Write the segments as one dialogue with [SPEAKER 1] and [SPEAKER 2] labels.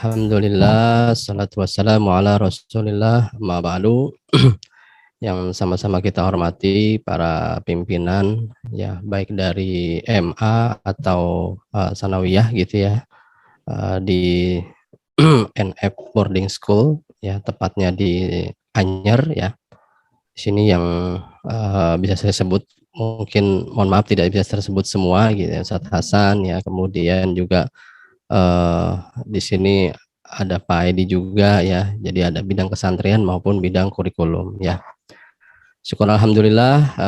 [SPEAKER 1] Alhamdulillah, salatu wassalamu ala rasulillah, amma ba'du. Yang sama-sama kita hormati para pimpinan, ya baik dari MA atau Sanawiyah gitu ya, di NF Boarding School, ya tepatnya di Anyer ya. Di sini yang bisa saya sebut, mungkin mohon maaf tidak bisa tersebut semua gitu ya, Ustadz Hasan ya, kemudian juga di sini ada Pak Edi juga ya, jadi ada bidang kesantrian maupun bidang kurikulum ya. Syukur alhamdulillah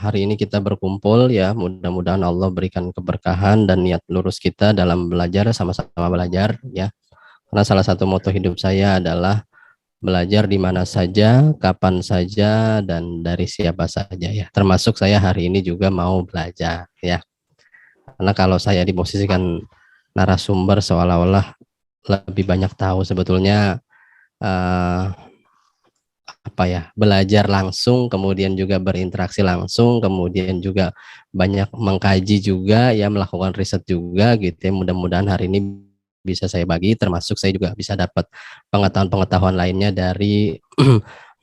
[SPEAKER 1] hari ini kita berkumpul ya, mudah-mudahan Allah berikan keberkahan dan niat lurus kita dalam belajar, sama-sama belajar ya. Karena salah satu moto hidup saya adalah belajar di mana saja, kapan saja, dan dari siapa saja ya. Termasuk saya hari ini juga mau belajar ya. Karena kalau saya diposisikan narasumber seolah-olah lebih banyak tahu, sebetulnya belajar langsung, kemudian juga berinteraksi langsung, kemudian juga banyak mengkaji juga ya, melakukan riset juga gitu ya. Mudah-mudahan hari ini bisa saya bagi, termasuk saya juga bisa dapat pengetahuan-pengetahuan lainnya dari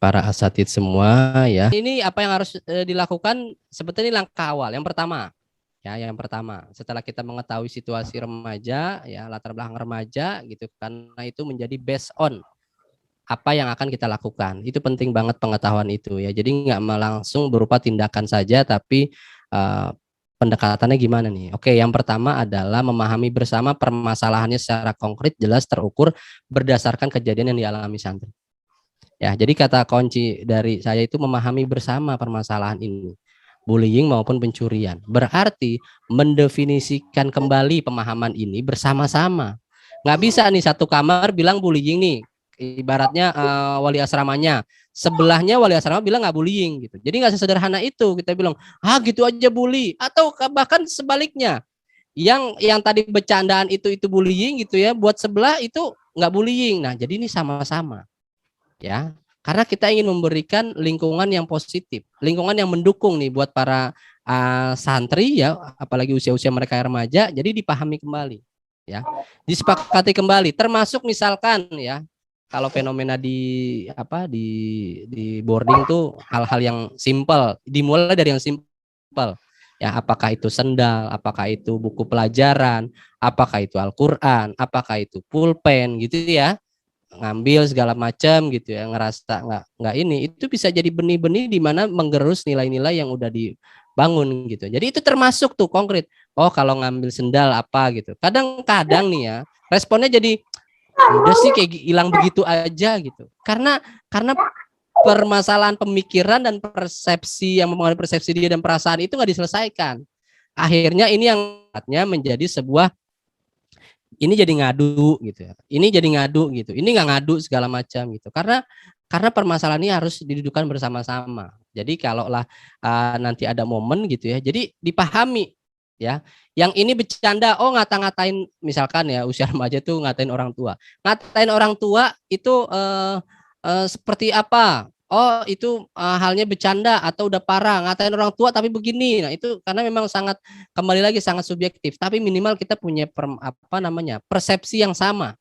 [SPEAKER 1] para asatid semua ya. Ini apa yang harus dilakukan, sebetulnya langkah awal yang pertama. Ya, yang pertama, setelah kita mengetahui situasi remaja, ya latar belakang remaja gitu, karena itu menjadi based on apa yang akan kita lakukan. Itu penting banget pengetahuan itu ya. Jadi nggak langsung berupa tindakan saja, tapi pendekatannya gimana nih? Oke, yang pertama adalah memahami bersama permasalahannya secara konkret, jelas, terukur, berdasarkan kejadian yang dialami santri. Ya, jadi kata kunci dari saya itu memahami bersama permasalahan ini, bullying maupun pencurian. Berarti mendefinisikan kembali pemahaman ini bersama-sama. Nggak bisa nih satu kamar bilang bullying nih, ibaratnya wali asramanya, sebelahnya wali asrama bilang nggak bullying gitu. Jadi nggak sesederhana itu kita bilang gitu aja bully, atau bahkan sebaliknya, yang tadi bercandaan itu bullying gitu ya, buat sebelah itu nggak bullying. Nah, jadi ini sama-sama ya, karena kita ingin memberikan lingkungan yang positif, lingkungan yang mendukung nih buat para santri ya, apalagi usia-usia mereka remaja. Jadi dipahami kembali ya, disepakati kembali, termasuk misalkan ya, kalau fenomena di boarding tuh hal-hal yang simpel, dimulai dari yang simpel ya, apakah itu sendal, apakah itu buku pelajaran, apakah itu Al-Qur'an, apakah itu pulpen gitu ya, ngambil segala macam gitu ya, ngerasa nggak ini, itu bisa jadi benih-benih di mana menggerus nilai-nilai yang udah dibangun gitu. Jadi itu termasuk tuh konkret. Oh, kalau ngambil sendal apa gitu. Kadang-kadang nih ya, responnya jadi udah sih kayak hilang begitu aja gitu. Karena permasalahan pemikiran dan persepsi yang mempengaruhi persepsi dia dan perasaan itu nggak diselesaikan. Akhirnya ini yang menjadi sebuah, ini jadi ngadu gitu ya, ini jadi ngadu gitu, ini nggak ngadu segala macam gitu, karena permasalahan ini harus didudukan bersama-sama. Jadi kalau lah nanti ada momen gitu ya, jadi dipahami ya, yang ini bercanda, oh ngata-ngatain misalkan ya, usia remaja tuh ngatain orang tua itu seperti apa. Oh itu halnya bercanda atau udah parah, ngatain orang tua tapi begini. Nah itu karena memang sangat, kembali lagi sangat subjektif, tapi minimal kita punya persepsi yang sama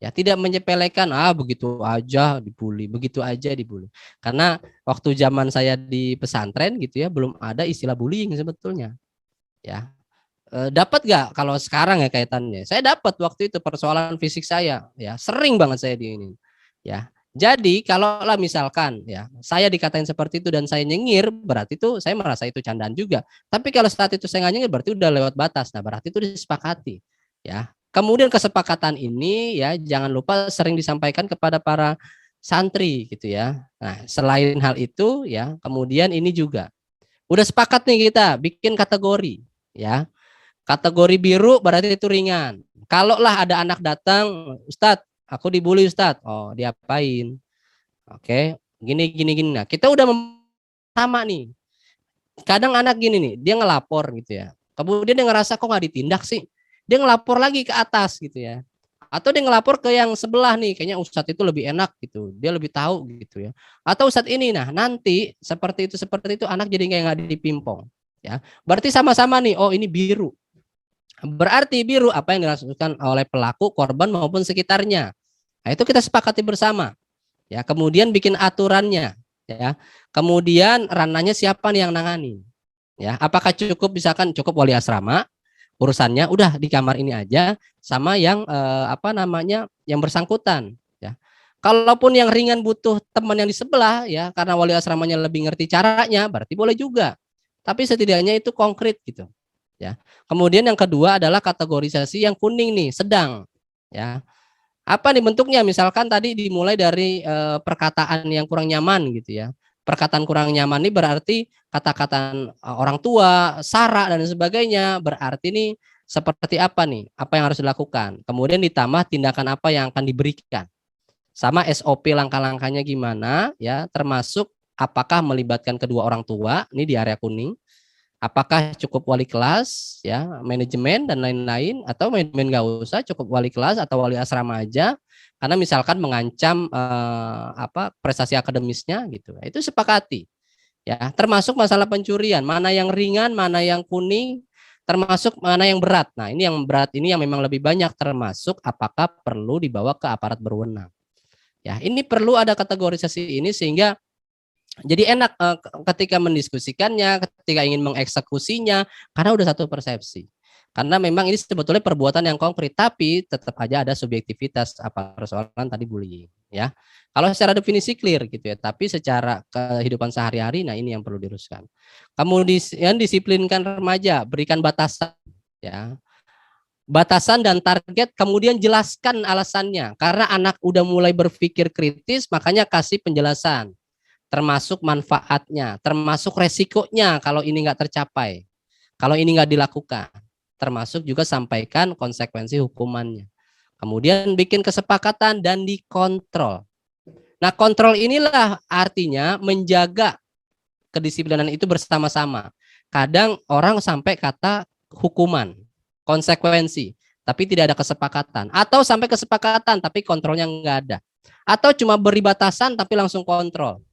[SPEAKER 1] ya, tidak menyepelekan begitu aja dibully, begitu aja dibully. Karena waktu zaman saya di pesantren gitu ya, belum ada istilah bullying sebetulnya ya. Dapat gak kalau sekarang ya kaitannya? Saya dapat waktu itu, persoalan fisik saya ya, sering banget saya di ini ya. Jadi kalau lah misalkan ya, saya dikatain seperti itu dan saya nyengir, berarti itu saya merasa itu candaan juga. Tapi kalau saat itu saya nggak nyengir, berarti udah lewat batas. Nah, berarti itu disepakati ya. Kemudian kesepakatan ini ya, jangan lupa sering disampaikan kepada para santri gitu ya. Nah, selain hal itu ya, kemudian ini juga udah sepakat nih kita bikin kategori ya. Kategori biru berarti itu ringan. Kalau lah ada anak datang, Ustadz, aku dibully Ustadz. Oh, diapain? Oke, gini. Nah, kita udah sama nih. Kadang anak gini nih, dia ngelapor gitu ya. Kemudian dia ngerasa kok nggak ditindak sih. Dia ngelapor lagi ke atas gitu ya. Atau dia ngelapor ke yang sebelah nih, kayaknya Ustadz itu lebih enak gitu. Dia lebih tahu gitu ya. Atau Ustadz ini, nah nanti seperti itu anak jadi kayak nggak dipimpong. Ya, berarti sama-sama nih. Oh ini biru. Berarti biru apa yang dilakukan oleh pelaku, korban maupun sekitarnya. Nah, itu kita sepakati bersama. Ya, kemudian bikin aturannya, ya. Kemudian ranahnya siapa nih yang nangani? Ya, apakah cukup misalkan cukup wali asrama urusannya udah di kamar ini aja sama yang apa namanya yang bersangkutan, ya. Kalaupun yang ringan butuh teman yang di sebelah ya karena wali asramanya lebih ngerti caranya, berarti boleh juga. Tapi setidaknya itu konkret gitu, ya. Kemudian yang kedua adalah kategorisasi yang kuning nih, sedang, ya. Apa nih bentuknya? Misalkan tadi dimulai dari perkataan yang kurang nyaman gitu ya. Perkataan kurang nyaman ini berarti kata-kata orang tua, sara dan sebagainya. Berarti nih seperti apa nih? Apa yang harus dilakukan? Kemudian ditambah tindakan apa yang akan diberikan. Sama SOP langkah-langkahnya gimana ya, termasuk apakah melibatkan kedua orang tua, ini di area kuning. Apakah cukup wali kelas ya, manajemen dan lain-lain, atau manajemen nggak usah, cukup wali kelas atau wali asrama aja karena misalkan mengancam apa prestasi akademisnya gitu. Itu sepakati. Ya, termasuk masalah pencurian, mana yang ringan, mana yang kuning, termasuk mana yang berat. Nah, ini yang berat ini yang memang lebih banyak termasuk apakah perlu dibawa ke aparat berwenang. Ya, ini perlu ada kategorisasi ini sehingga jadi enak ketika mendiskusikannya, ketika ingin mengeksekusinya, karena udah satu persepsi. Karena memang ini sebetulnya perbuatan yang konkret, tapi tetap aja ada subjektivitas apa persoalan tadi bullying, ya. Kalau secara definisi clear gitu ya, tapi secara kehidupan sehari-hari, nah ini yang perlu diluruskan. Kemudian disiplinkan remaja, berikan batasan, ya. Batasan dan target, kemudian jelaskan alasannya. Karena anak udah mulai berpikir kritis, makanya kasih penjelasan termasuk manfaatnya, termasuk resikonya kalau ini nggak tercapai, kalau ini nggak dilakukan, termasuk juga sampaikan konsekuensi hukumannya. Kemudian bikin kesepakatan dan dikontrol. Nah, kontrol inilah artinya menjaga kedisiplinan itu bersama-sama. Kadang orang sampai kata hukuman, konsekuensi, tapi tidak ada kesepakatan. Atau sampai kesepakatan, tapi kontrolnya nggak ada. Atau cuma beri batasan, tapi langsung kontrol.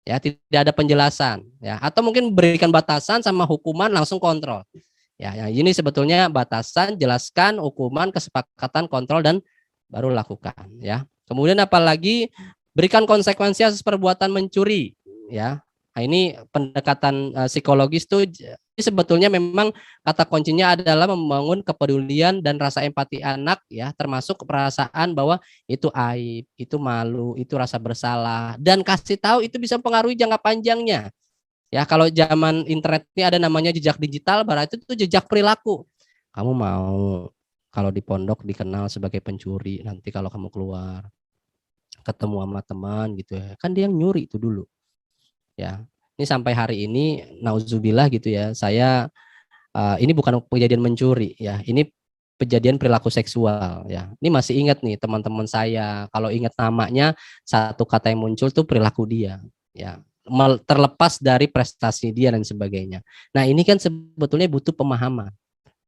[SPEAKER 1] Ya, tidak ada penjelasan. Ya, atau mungkin berikan batasan sama hukuman langsung kontrol. Ya, ini sebetulnya batasan, jelaskan, hukuman, kesepakatan, kontrol, dan baru lakukan. Ya. Kemudian apalagi berikan konsekuensi atas perbuatan mencuri. Ya, nah, ini pendekatan psikologis tuh sebetulnya memang kata kuncinya adalah membangun kepedulian dan rasa empati anak ya, termasuk perasaan bahwa itu aib, itu malu, itu rasa bersalah, dan kasih tahu itu bisa mempengaruhi jangka panjangnya. Ya, kalau zaman internet ini ada namanya jejak digital, berarti itu jejak perilaku. Kamu mau kalau di pondok dikenal sebagai pencuri, nanti kalau kamu keluar ketemu sama teman gitu ya, kan dia yang nyuri itu dulu. Ya, ini sampai hari ini nauzubillah gitu ya, saya ini bukan kejadian mencuri ya, ini kejadian perilaku seksual ya. Ini masih ingat nih teman-teman saya, kalau ingat namanya satu kata yang muncul tuh perilaku dia ya, terlepas dari prestasi dia dan sebagainya. Nah, ini kan sebetulnya butuh pemahaman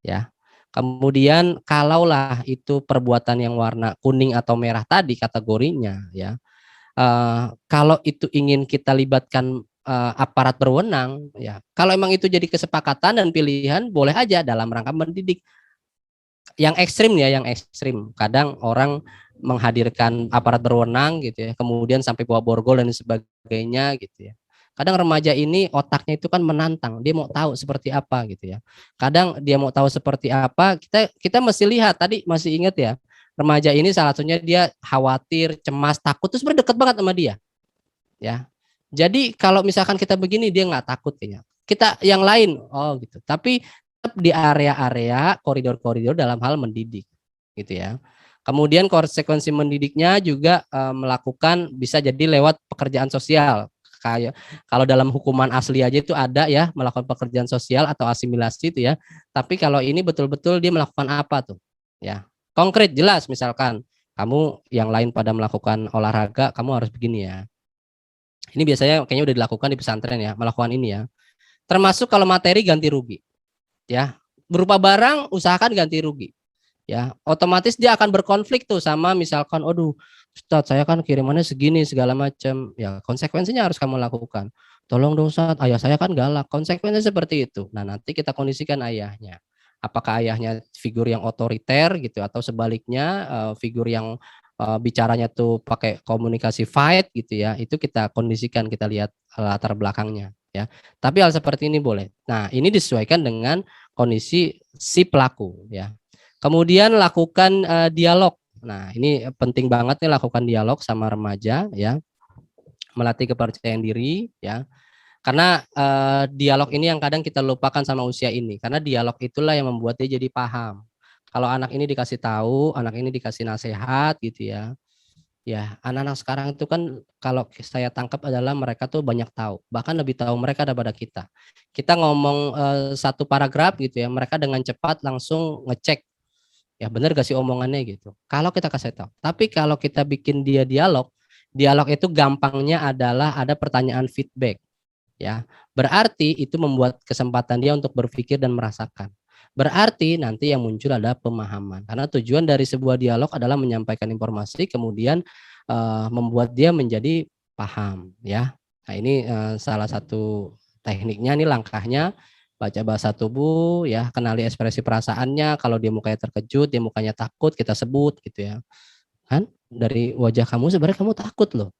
[SPEAKER 1] ya. Kemudian kalaulah itu perbuatan yang warna kuning atau merah tadi kategorinya ya, kalau itu ingin kita libatkan aparat berwenang ya, kalau emang itu jadi kesepakatan dan pilihan boleh aja dalam rangka mendidik. Yang ekstrim ya, yang ekstrim kadang orang menghadirkan aparat berwenang gitu ya, kemudian sampai bawa borgol dan sebagainya gitu ya. Kadang remaja ini otaknya itu kan menantang, dia mau tahu seperti apa gitu ya. Kadang dia mau tahu seperti apa, kita mesti lihat tadi, masih ingat ya, remaja ini salah satunya dia khawatir, cemas, takut, terus berdekat banget sama dia ya. Jadi kalau misalkan kita begini dia nggak takut kayaknya. Kita yang lain oh gitu. Tapi tetap di area-area koridor-koridor dalam hal mendidik gitu ya. Kemudian konsekuensi mendidiknya juga melakukan bisa jadi lewat pekerjaan sosial. Kayak kalau dalam hukuman asli aja itu ada ya melakukan pekerjaan sosial atau asimilasi itu ya. Tapi kalau ini betul-betul dia melakukan apa tuh? Ya. Konkret jelas misalkan kamu yang lain pada melakukan olahraga, kamu harus begini ya. Ini biasanya kayaknya udah dilakukan di pesantren ya, melakukan ini ya. Termasuk kalau materi ganti rugi. Ya, berupa barang usahakan ganti rugi. Ya, otomatis dia akan berkonflik tuh sama misalkan, aduh, Ustadz saya kan kirimannya segini segala macam. Ya, konsekuensinya harus kamu lakukan. Tolong dong Ustadz, ayah saya kan galak. Konsekuensinya seperti itu. Nah, nanti kita kondisikan ayahnya. Apakah ayahnya figur yang otoriter gitu atau sebaliknya figur yang bicaranya tuh pakai komunikasi fight gitu ya. Itu kita kondisikan, kita lihat latar belakangnya ya. Tapi hal seperti ini boleh. Nah, ini disesuaikan dengan kondisi si pelaku ya. Kemudian lakukan dialog. Nah, ini penting banget nih lakukan dialog sama remaja ya. Melatih kepercayaan diri ya. Karena dialog ini yang kadang kita lupakan sama usia ini. Karena dialog itulah yang membuat dia jadi paham. Kalau anak ini dikasih tahu, anak ini dikasih nasihat gitu ya. Ya, anak-anak sekarang itu kan kalau saya tangkap adalah mereka tuh banyak tahu, bahkan lebih tahu mereka daripada kita. Kita ngomong satu paragraf gitu ya, mereka dengan cepat langsung ngecek, ya benar gak sih omongannya gitu. Kalau kita kasih tahu, tapi kalau kita bikin dia dialog, dialog itu gampangnya adalah ada pertanyaan feedback, ya. Berarti itu membuat kesempatan dia untuk berpikir dan merasakan. Berarti nanti yang muncul adalah pemahaman. Karena tujuan dari sebuah dialog adalah menyampaikan informasi, kemudian membuat dia menjadi paham, ya. Nah, ini salah satu tekniknya, nih langkahnya. Baca bahasa tubuh, ya, kenali ekspresi perasaannya. Kalau dia mukanya terkejut, dia mukanya takut, kita sebut gitu ya. Kan dari wajah kamu sebenarnya kamu takut loh.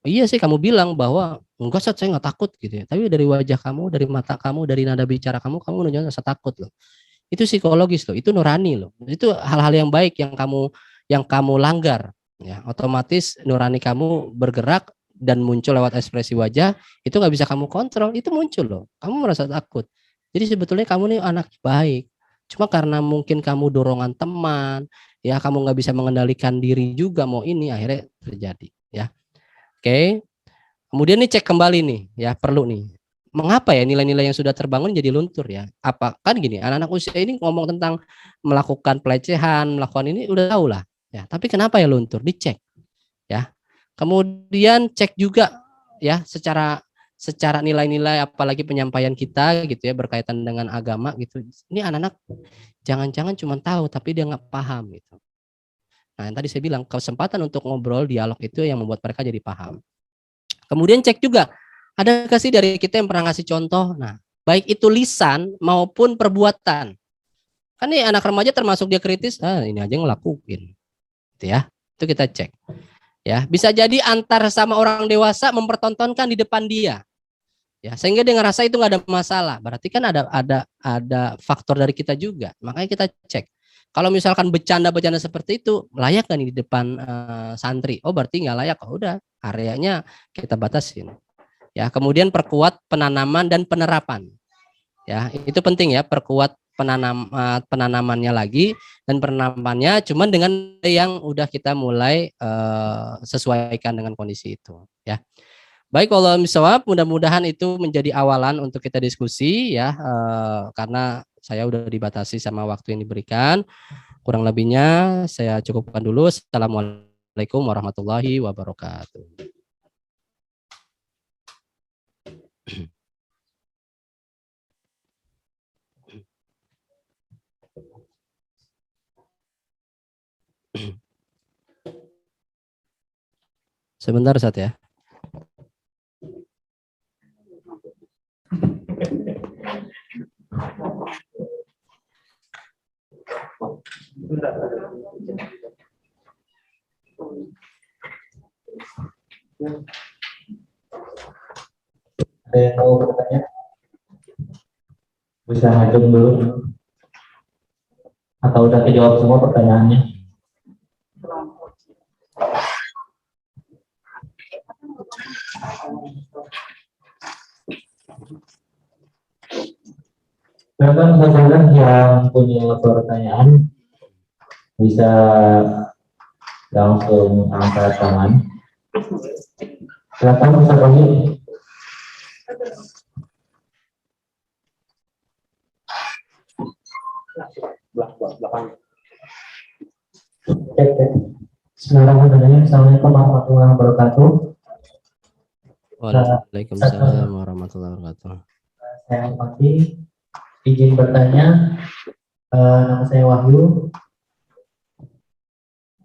[SPEAKER 1] Iya sih kamu bilang bahwa enggak Sat, saya nggak takut gitu ya. Tapi dari wajah kamu, dari mata kamu, dari nada bicara kamu menunjukkan rasa takut loh. Itu psikologis loh, itu nurani loh. Itu hal-hal yang baik yang kamu langgar ya. Otomatis nurani kamu bergerak dan muncul lewat ekspresi wajah, itu nggak bisa kamu kontrol, itu muncul loh. Kamu merasa takut. Jadi sebetulnya kamu nih anak baik. Cuma karena mungkin kamu dorongan teman, ya kamu nggak bisa mengendalikan diri juga mau ini akhirnya terjadi ya. Oke. Kemudian nih cek kembali nih ya, perlu nih. Mengapa ya nilai-nilai yang sudah terbangun jadi luntur ya? Apa kan gini, anak-anak usia ini ngomong tentang melakukan pelecehan, melakukan ini udah tahu lah ya. Tapi kenapa ya luntur? Dicek ya. Kemudian cek juga ya secara nilai-nilai apalagi penyampaian kita gitu ya berkaitan dengan agama gitu. Ini anak-anak jangan-jangan cuma tahu tapi dia nggak paham gitu. Nah, yang tadi saya bilang kesempatan untuk ngobrol dialog itu yang membuat mereka jadi paham. Kemudian cek juga, ada nggak sih dari kita yang pernah ngasih contoh? Nah, baik itu lisan maupun perbuatan. Kan nih anak remaja termasuk dia kritis, ini aja ngelakuin. Gitu ya. Itu kita cek. Ya, bisa jadi antar sama orang dewasa mempertontonkan di depan dia. Ya, sehingga dia ngerasa itu nggak ada masalah. Berarti kan ada faktor dari kita juga. Makanya kita cek. Kalau misalkan bercanda-bercanda seperti itu, layak kan di depan santri? Oh, berarti nggak layak. Oh, udah, areanya kita batasin. Ya, kemudian perkuat penanaman dan penerapan. Ya, itu penting ya, perkuat penanamannya lagi dan penanamannya cuman dengan yang udah kita mulai sesuaikan dengan kondisi itu, ya. Baik, kalau misalnya mudah-mudahan itu menjadi awalan untuk kita diskusi ya, karena saya udah dibatasi sama waktu yang diberikan. Kurang lebihnya saya cukupkan dulu. Assalamualaikum warahmatullahi wabarakatuh. Sebentar Sat ya.
[SPEAKER 2] Ada yang mau bertanya? Bisa ngajak dulu? Atau udah dijawab semua pertanyaannya? Silakan saudara yang punya pertanyaan bisa langsung angkat tangan. Silakan Ustaz Romi. Belakang. Bismillahirrahmanirrahim. Assalamualaikum warahmatullahi wabarakatuh.
[SPEAKER 1] Waalaikumsalam warahmatullahi wabarakatuh.
[SPEAKER 2] Saya Fatih, izin bertanya. Nama saya Wahyu.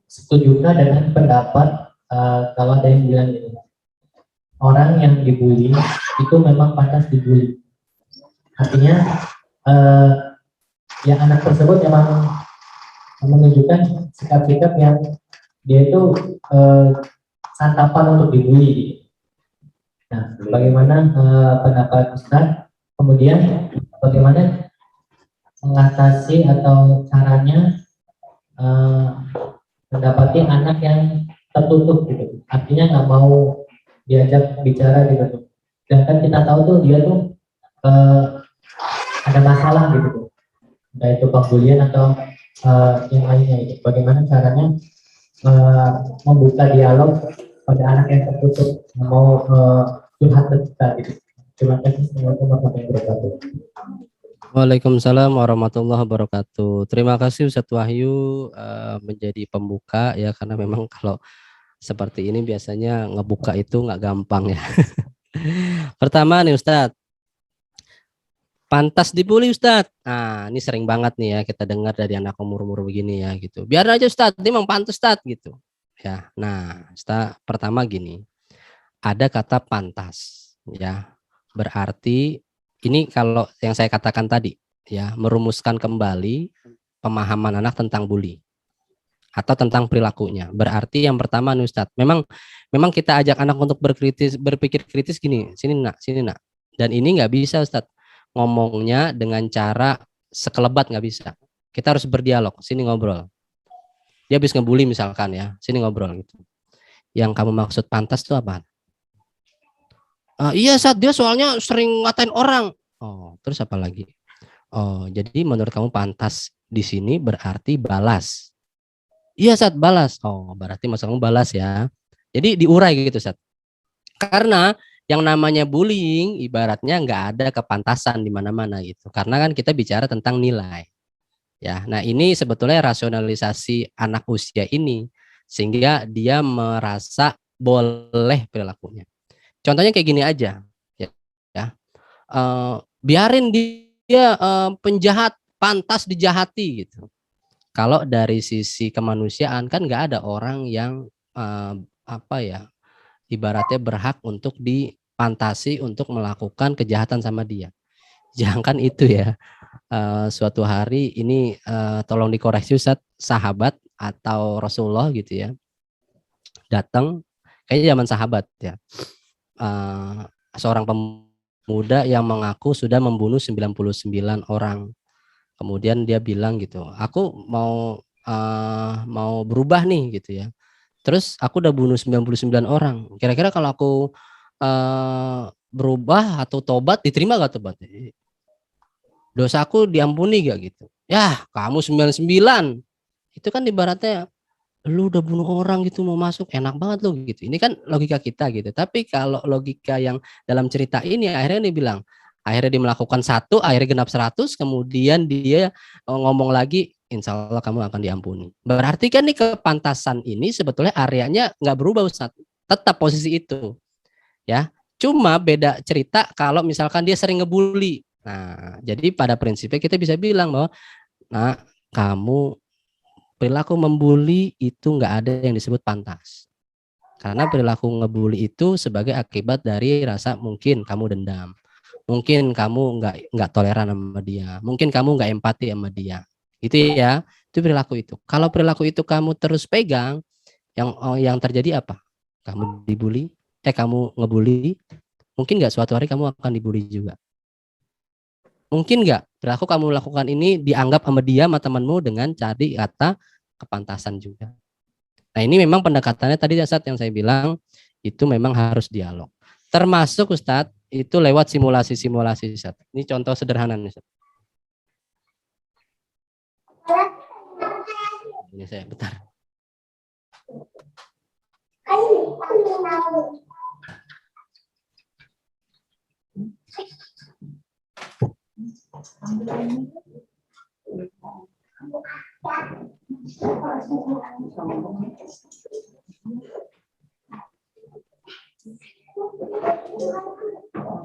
[SPEAKER 2] Setujukah dengan pendapat kalau ada yang bilang ini, orang yang dibully itu memang pantas dibully? Artinya ya anak tersebut memang menunjukkan sikap-sikap yang dia itu santapan untuk dibully. Nah, bagaimana pendapat Ustaz? Kemudian bagaimana mengatasi atau caranya mendapati anak yang tertutup gitu, artinya nggak mau diajak bicara gitu. Sedangkan kita tahu tuh dia tuh ada masalah gitu, entah itu pembulian atau yang lainnya itu. Bagaimana caranya membuka dialog pada anak yang tertutup mau curhat ke kita gitu. Terima kasih. Assalamualaikum warahmatullahi wabarakatuh.
[SPEAKER 1] Waalaikumsalam warahmatullahi wabarakatuh. Terima kasih Ustadz Wahyu menjadi pembuka ya, karena memang kalau seperti ini biasanya ngebuka itu nggak gampang ya. Pertama nih Ustadz, pantas dibully Ustadz. Nah ini sering banget nih ya kita dengar dari anak umur-umur begini ya gitu. Biar aja Ustadz, dia memang pantas Ustadz gitu. Ya, nah Ustadz, pertama gini, ada kata pantas ya, berarti ini kalau yang saya katakan tadi ya, merumuskan kembali pemahaman anak tentang bully atau tentang perilakunya. Berarti yang pertama nih Ustadz, memang kita ajak anak untuk berpikir kritis gini, sini nak. Dan ini nggak bisa Ustadz ngomongnya dengan cara sekelebat, nggak bisa. Kita harus berdialog, sini ngobrol. Dia habis ngebully misalkan ya, sini ngobrol gitu. Yang kamu maksud pantas itu apa? Iya saat dia soalnya sering ngatain orang. Oh, terus apa lagi? Oh, jadi menurut kamu pantas di sini berarti balas. Iya saat balas. Oh, berarti maksud kamu balas ya. Jadi diurai gitu saat. Karena yang namanya bullying ibaratnya nggak ada kepantasan di mana-mana gitu. Karena kan kita bicara tentang nilai. Ya, nah ini sebetulnya rasionalisasi anak usia ini sehingga dia merasa boleh perilakunya. Contohnya kayak gini aja, ya, biarin dia penjahat pantas dijahati gitu. Kalau dari sisi kemanusiaan kan nggak ada orang yang apa ya, ibaratnya berhak untuk dipantasi untuk melakukan kejahatan sama dia. Jangan itu ya. Suatu hari ini tolong dikoreksi Ustaz, sahabat atau Rasulullah gitu ya, datang kayaknya zaman sahabat ya, seorang pemuda yang mengaku sudah membunuh 99 orang. Kemudian dia bilang gitu, aku mau berubah nih gitu ya. Terus aku udah bunuh 99 orang. Kira-kira kalau aku berubah atau tobat, diterima gak tobat? Dosaku diampuni gak gitu? Ya, kamu 99. Itu kan ibaratnya lu udah bunuh orang gitu mau masuk enak banget lu gitu. Ini kan logika kita gitu. Tapi kalau logika yang dalam cerita ini akhirnya dia bilang, akhirnya dia melakukan satu, akhirnya genap 100, kemudian dia ngomong lagi, insya Allah kamu akan diampuni. Berarti kan nih kepantasan ini sebetulnya areanya nggak berubah Ustaz. Tetap posisi itu. Ya. Cuma beda cerita kalau misalkan dia sering ngebully. Nah, jadi pada prinsipnya kita bisa bilang bahwa, nah kamu perilaku membuli itu nggak ada yang disebut pantas. Karena perilaku ngebully itu sebagai akibat dari rasa mungkin kamu dendam, mungkin kamu nggak toleran sama dia, mungkin kamu nggak empati sama dia, gitu ya. Itu perilaku itu. Kalau perilaku itu kamu terus pegang, yang terjadi apa? Kamu dibully, kamu ngebully, mungkin nggak suatu hari kamu akan dibully juga. Mungkin nggak perilaku kamu lakukan ini dianggap sama dia, sama temanmu dengan cari kata kepantasan juga. Nah ini memang pendekatannya tadi Ustadz yang saya bilang itu memang harus dialog. Termasuk Ustadz itu lewat simulasi-simulasi Ustadz. Ini contoh sederhana nih Ustadz. Ini saya bentar.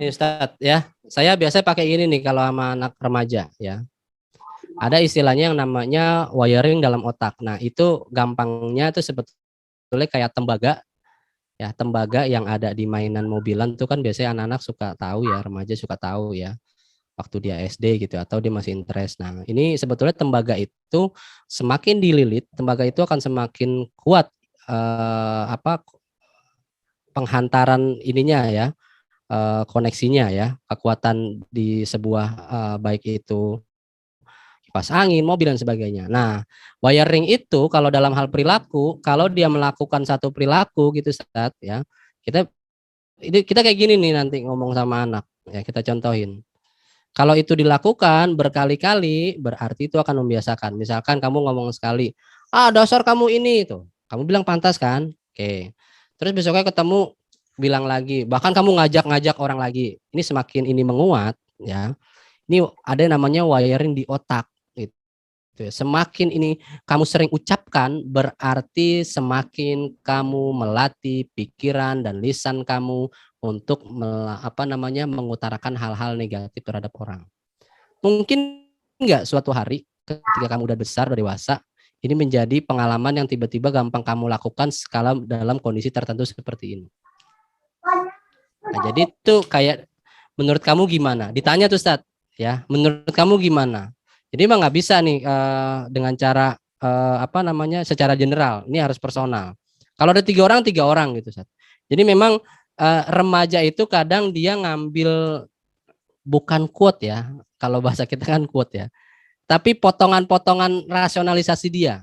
[SPEAKER 1] Ini Ustadz ya, saya biasanya pakai ini nih kalau sama anak remaja ya. Ada istilahnya yang namanya wiring dalam otak. Nah itu gampangnya itu sebetulnya kayak tembaga ya, tembaga yang ada di mainan mobilan itu kan biasanya anak-anak suka tahu ya, remaja suka tahu ya. waktu dia SD gitu atau dia masih interest. Nah, ini sebetulnya tembaga itu semakin dililit, tembaga itu akan semakin kuat penghantaran ininya ya, koneksinya ya, kekuatan di sebuah baik itu kipas angin, mobil dan sebagainya. Nah, wiring itu kalau dalam hal perilaku, kalau dia melakukan satu perilaku gitu saat ya, kita kayak gini nih nanti ngomong sama anak ya, kita contohin. Kalau itu dilakukan berkali-kali, berarti itu akan membiasakan. Misalkan kamu ngomong sekali, dasar kamu ini itu, kamu bilang pantas kan? Oke. Terus besoknya ketemu bilang lagi, bahkan kamu ngajak-ngajak orang lagi. Ini semakin ini menguat ya. Ini ada yang namanya wiring di otak. Semakin ini kamu sering ucapkan, berarti semakin kamu melatih pikiran dan lisan kamu untuk mengutarakan hal-hal negatif terhadap orang. Mungkin enggak suatu hari ketika kamu udah besar, udah dewasa, ini menjadi pengalaman yang tiba-tiba gampang kamu lakukan skala dalam kondisi tertentu seperti ini. Nah, jadi itu kayak menurut kamu gimana? Ditanya tuh Ustadz, ya, menurut kamu gimana? Jadi emang nggak bisa nih dengan cara secara general. Ini harus personal. Kalau ada 3 orang gitu, Ustadz. Jadi memang remaja itu kadang dia ngambil bukan quote ya, kalau bahasa kita kan quote ya, tapi potongan-potongan rasionalisasi dia.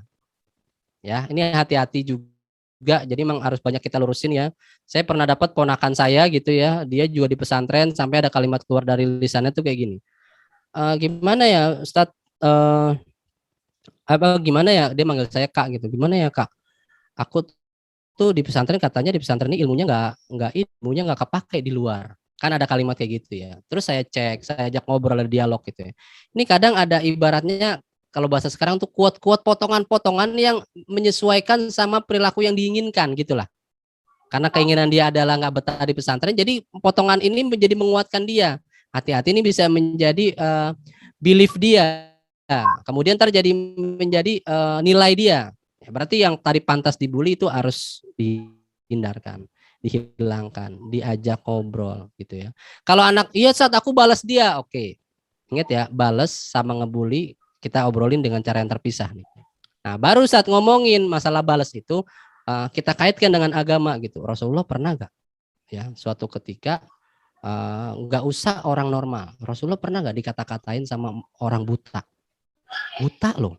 [SPEAKER 1] Ya, ini hati-hati juga. Jadi memang harus banyak kita lurusin ya. Saya pernah dapat ponakan saya gitu ya, dia juga di pesantren sampai ada kalimat keluar dari lisannya tuh kayak gini. Gimana ya Ustadz, gimana ya, dia manggil saya Kak gitu. Gimana ya Kak? Aku tuh di pesantren katanya di pesantren ini ilmunya nggak kepake di luar. Kan ada kalimat kayak gitu ya. Terus saya cek, saya ajak ngobrol, ada dialog gitu ya. Ini kadang ada ibaratnya kalau bahasa sekarang tuh quote-quote potongan-potongan yang menyesuaikan sama perilaku yang diinginkan gitulah. Karena keinginan dia adalah nggak betah di pesantren, jadi potongan ini menjadi menguatkan dia. Hati-hati, ini bisa menjadi belief dia. Kemudian terjadi menjadi nilai dia. Berarti yang tadi pantas dibully itu harus dihindarkan, dihilangkan, diajak ngobrol gitu ya. Kalau anak, iya saat aku balas dia, oke. Ingat ya, balas sama ngebully kita obrolin dengan cara yang terpisah nih. Nah, baru saat ngomongin masalah balas itu kita kaitkan dengan agama gitu. Rasulullah pernah nggak ya suatu ketika nggak usah orang normal, Rasulullah pernah nggak dikata-katain sama orang buta loh.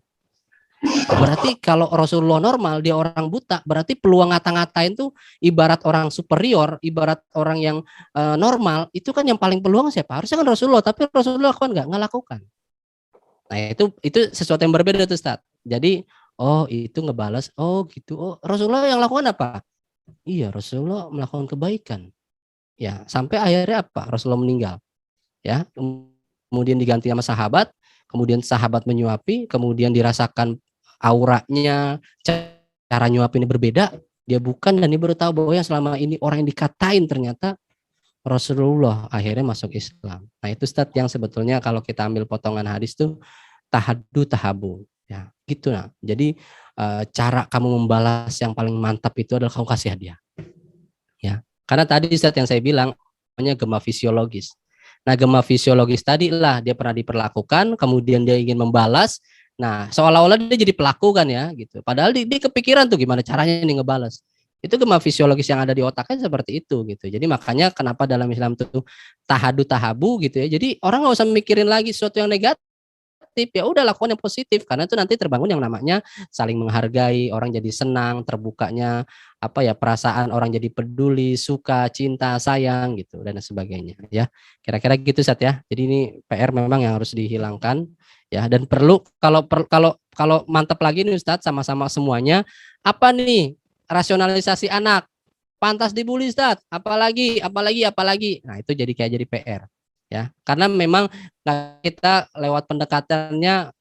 [SPEAKER 1] Berarti kalau Rasulullah normal, dia orang buta, berarti peluang ngata-ngatain tuh ibarat orang superior, ibarat orang yang normal, itu kan yang paling peluang siapa? Harusnya kan Rasulullah, tapi Rasulullah kan nggak lakukan. Nah, itu sesuatu yang berbeda tuh Ustaz. Jadi, oh itu ngebalas, oh gitu. Oh, Rasulullah yang lakukan apa? Iya, Rasulullah melakukan kebaikan. Ya, sampai akhirnya apa? Rasulullah meninggal. Ya, kemudian diganti sama sahabat, kemudian sahabat menyuapi, kemudian dirasakan auranya, cara nyuapinnya berbeda, dia bukan, dan dia baru tahu bahwa yang selama ini orang yang dikatain ternyata Rasulullah, akhirnya masuk Islam. Nah, itu Ustaz yang sebetulnya kalau kita ambil potongan hadis tuh tahadu tahabu ya, gitu. Nah, jadi cara kamu membalas yang paling mantap itu adalah kamu kasih hadiah. Ya. Karena tadi Ustaz yang saya bilang namanya gema fisiologis. Nah, gema fisiologis tadi lah dia pernah diperlakukan, kemudian dia ingin membalas. Nah, seolah-olah dia jadi pelaku kan ya, gitu. Padahal dia kepikiran tuh gimana caranya nih ngebalas. Itu gema fisiologis yang ada di otaknya seperti itu gitu. Jadi makanya kenapa dalam Islam itu tahadu tahabu gitu ya. Jadi orang nggak usah mikirin lagi sesuatu yang negatif, ya udah lakukan yang positif, karena itu nanti terbangun yang namanya saling menghargai, orang jadi senang, terbukanya perasaan orang jadi peduli, suka, cinta, sayang gitu dan sebagainya ya. Kira-kira gitu Sat ya. Jadi ini PR memang yang harus dihilangkan ya, dan perlu kalau mantap lagi nih Ustadz sama-sama semuanya, apa nih rasionalisasi anak pantas dibully Ustadz, apalagi. Nah, itu jadi PR ya, karena memang kita lewat pendekatannya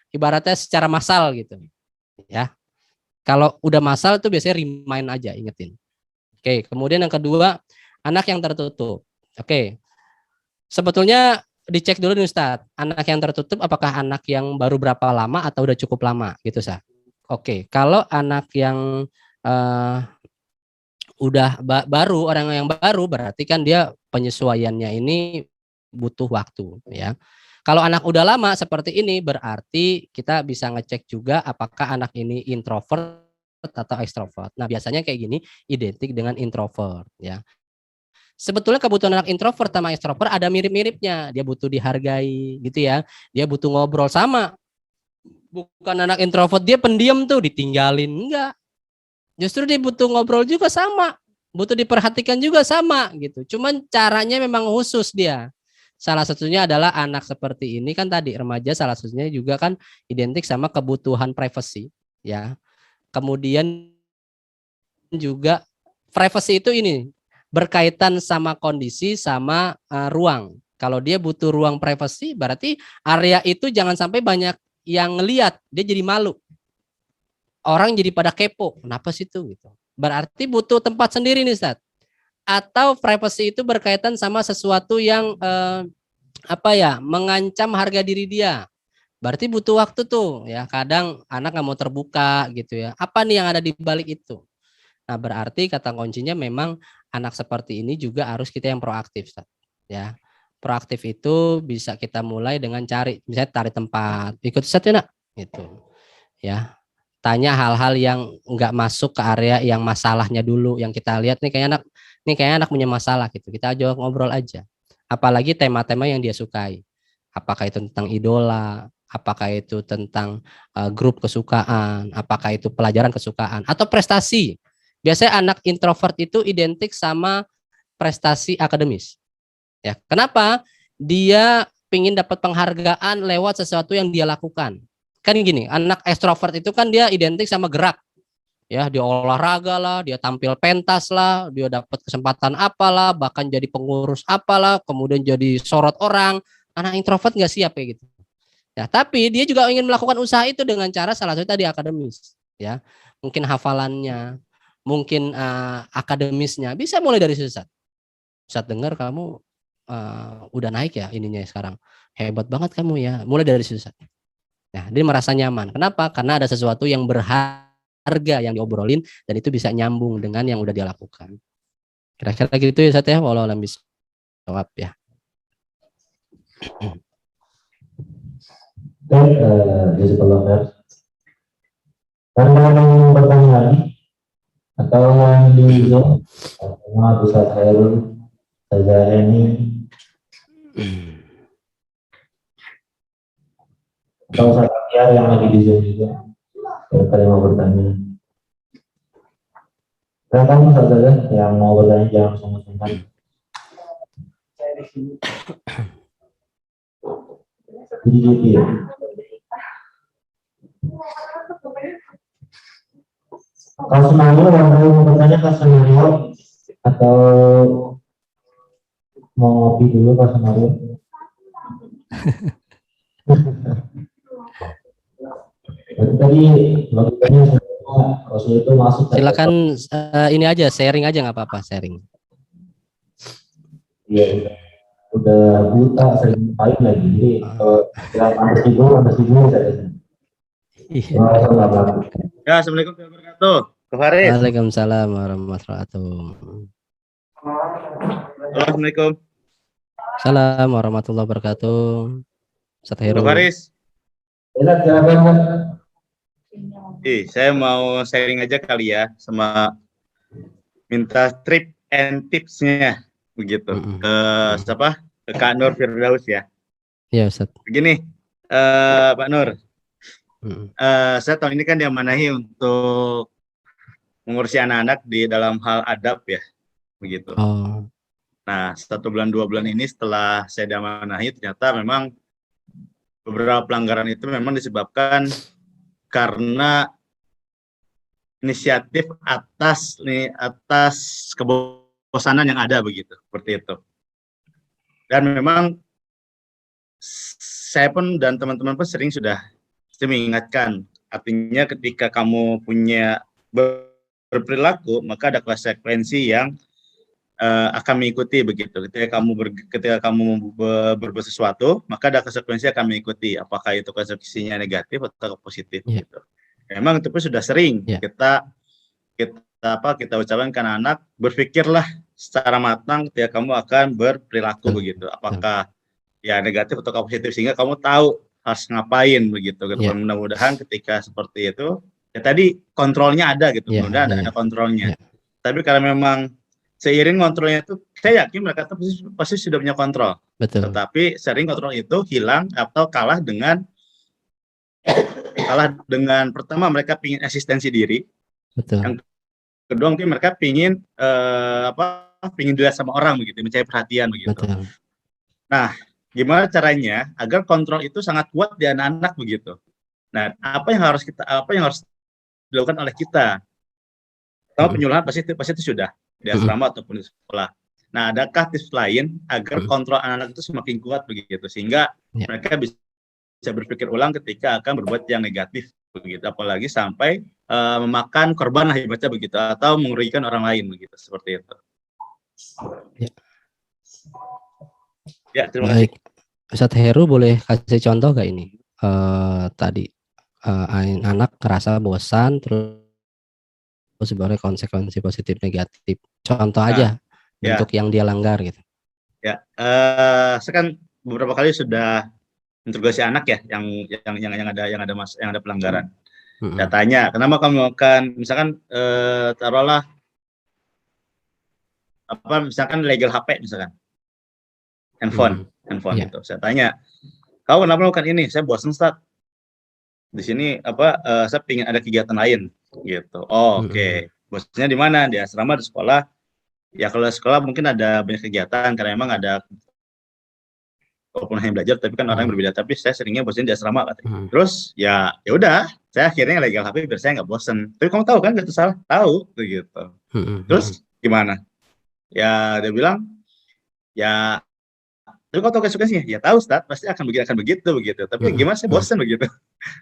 [SPEAKER 1] ibaratnya secara massal gitu ya. Kalau udah massal itu biasanya remind aja, ingetin. Oke, kemudian yang kedua, anak yang tertutup. Oke, sebetulnya dicek dulu nih Ustadz, anak yang tertutup apakah anak yang baru berapa lama atau udah cukup lama gitu Ustadz. Oke, kalau anak yang udah baru, orang yang baru, berarti kan dia penyesuaiannya ini butuh waktu ya. Kalau anak udah lama seperti ini berarti kita bisa ngecek juga apakah anak ini introvert atau ekstrovert. Nah, biasanya kayak gini identik dengan introvert ya. Sebetulnya kebutuhan anak introvert sama ekstrovert ada mirip-miripnya. Dia butuh dihargai gitu ya. Dia butuh ngobrol sama. Bukan anak introvert dia pendiam tuh ditinggalin, enggak. Justru dia butuh ngobrol juga sama. Butuh diperhatikan juga sama gitu. Cuman caranya memang khusus dia. Salah satunya adalah anak seperti ini kan tadi remaja salah satunya juga kan identik sama kebutuhan privacy ya. Kemudian juga privacy itu ini berkaitan sama kondisi sama ruang. Kalau dia butuh ruang privacy berarti area itu jangan sampai banyak yang ngelihat, dia jadi malu. Orang jadi pada kepo, kenapa sih itu gitu. Berarti butuh tempat sendiri nih Ustaz. Atau privacy itu berkaitan sama sesuatu yang mengancam harga diri dia. Berarti butuh waktu tuh ya. Kadang anak nggak mau terbuka gitu ya. Apa nih yang ada di balik itu? Nah, berarti kata kuncinya memang anak seperti ini juga harus kita yang proaktif, Ustaz. Ya. Proaktif itu bisa kita mulai dengan cari, misalnya cari tempat, ikut Ustaz ya, Nak? Gitu. Ya. Tanya hal-hal yang nggak masuk ke area yang masalahnya dulu, yang kita lihat nih kayaknya anak punya masalah gitu. Kita ajak ngobrol aja. Apalagi tema-tema yang dia sukai. Apakah itu tentang idola, apakah itu tentang grup kesukaan, apakah itu pelajaran kesukaan atau prestasi. Biasanya anak introvert itu identik sama prestasi akademis. Ya, kenapa? Dia ingin dapat penghargaan lewat sesuatu yang dia lakukan. Kan gini, anak ekstrovert itu kan dia identik sama gerak. Ya, dia olahraga lah, dia tampil pentas lah, dia dapat kesempatan apalah, bahkan jadi pengurus apalah, kemudian jadi sorot orang. Anak introvert nggak siap kayak gitu. Ya, tapi dia juga ingin melakukan usaha itu dengan cara salah satu tadi akademis. Ya, mungkin hafalannya, mungkin akademisnya bisa mulai dari Ustaz. Ustaz dengar kamu udah naik ya ininya sekarang. Hebat banget kamu ya. Mulai dari Ustaz. Nah, dia merasa nyaman. Kenapa? Karena ada sesuatu yang berharga yang diobrolin dan itu bisa nyambung dengan yang udah dia lakukan. Kira-kira gitu ya Ustaz ya. Walau alam bisawab ya.
[SPEAKER 2] Dan jazakallah khair. Karena yang bertanya lagi atau yang di Zoom, semua bisa saya ini atau saya yang lagi di Zoom juga. Kalau mau bertanya, silakan saja yang mau bertanya jangan sungkan-sungkan. Jadi gitu ya. Kalau senario yang mau bertanya ke senario atau mau ngopi dulu ke senario? Tadi logikanya Rasul itu masuk.
[SPEAKER 1] Silakan ini aja sharing aja nggak apa-apa sharing.
[SPEAKER 2] Iya, udah buta sering paling lagi. Jadi kalau tidur saja.
[SPEAKER 3] Ya, assalamualaikum warahmatullahi wabarakatuh. Faris.
[SPEAKER 1] Waalaikumsalam warahmatullahi wabarakatuh.
[SPEAKER 3] Assalamualaikum.
[SPEAKER 1] Salam warahmatullahi wabarakatuh. Ustaz Heru.
[SPEAKER 3] Faris. Saya mau sharing aja kali ya sama minta trip and tipsnya begitu ke siapa? Ke Kak Nur Firdaus ya.
[SPEAKER 1] Iya Ustaz.
[SPEAKER 3] Begini, Pak Nur. Saya tahun ini kan diamanahi untuk mengurusi anak-anak di dalam hal adab ya, begitu.
[SPEAKER 1] Oh.
[SPEAKER 3] Nah, 1 bulan 2 bulan ini setelah saya diamanahi ternyata memang beberapa pelanggaran itu memang disebabkan karena inisiatif atas kebosanan yang ada begitu, seperti itu. Dan memang saya pun dan teman-teman pun sering sudah mengingatkan, artinya ketika kamu punya berperilaku maka ada konsekuensi yang akan mengikuti begitu. Ketika kamu berbuat sesuatu maka ada konsekuensi akan mengikuti, apakah itu konsekuensinya negatif atau positif gitu. Memang itu pun sudah sering kita ucapkan ke anak, berpikirlah secara matang ketika kamu akan berperilaku begitu. Apakah ya negatif atau positif, sehingga kamu tahu harus ngapain begitu.
[SPEAKER 1] Ya.
[SPEAKER 3] Mudah-mudahan ketika seperti itu, ya tadi kontrolnya ada gitu,
[SPEAKER 1] Ya,
[SPEAKER 3] mudah-mudahan
[SPEAKER 1] ya,
[SPEAKER 3] ada kontrolnya.
[SPEAKER 1] ya.
[SPEAKER 3] Tapi kalau memang seiring kontrolnya itu, saya yakin mereka tuh pasti sudah punya kontrol.
[SPEAKER 1] Betul.
[SPEAKER 3] Tetapi sering kontrol itu hilang atau kalah dengan pertama mereka pingin eksistensi diri.
[SPEAKER 1] Betul.
[SPEAKER 3] Yang kedua mungkin mereka pingin pingin dilihat sama orang begitu, mencari perhatian begitu.
[SPEAKER 1] Betul.
[SPEAKER 3] Nah, gimana caranya agar kontrol itu sangat kuat di anak-anak begitu. Nah, apa yang harus dilakukan oleh kita? Pertama, penyuluhan pasti itu sudah di asrama ataupun di sekolah. Nah, adakah tips lain agar kontrol anak-anak itu semakin kuat begitu, sehingga mereka bisa berpikir ulang ketika akan berbuat yang negatif begitu, apalagi sampai memakan korban lah ibaratnya begitu, atau merugikan orang lain begitu, seperti itu. Ya, terima kasih.
[SPEAKER 1] Ustadz Heru boleh kasih contoh gak ini? Tadi anak ngerasa bosan, terus sebenarnya konsekuensi positif negatif. Contoh aja bentuk yang dia langgar gitu. Ya,
[SPEAKER 3] saya kan beberapa kali sudah interogasi anak ya, yang ada pelanggaran. Saya tanya, kenapa kamu melakukan, misalkan taruhlah misalkan legal HP misalkan, handphone gitu. Saya tanya, kamu kenapa melakukan ini? Saya bosan, Ustaz. Di sini saya ingin ada kegiatan lain gitu. Oke. Bosannya di mana? Di asrama, di sekolah. Ya kalau sekolah mungkin ada banyak kegiatan karena memang ada walaupun hanya belajar, tapi kan orang yang berbeda. Tapi saya seringnya bosan di asrama katanya. Terus ya udah, saya akhirnya legal HP biar saya nggak bosan. Tapi kamu tahu kan, nggak salah, tahu gitu. Terus gimana? Ya dia bilang, ya tapi kau tahu konsekuensinya? Ya tahu, Ustaz, pasti akan begitu begitu. Tapi gimana, saya bosan begitu.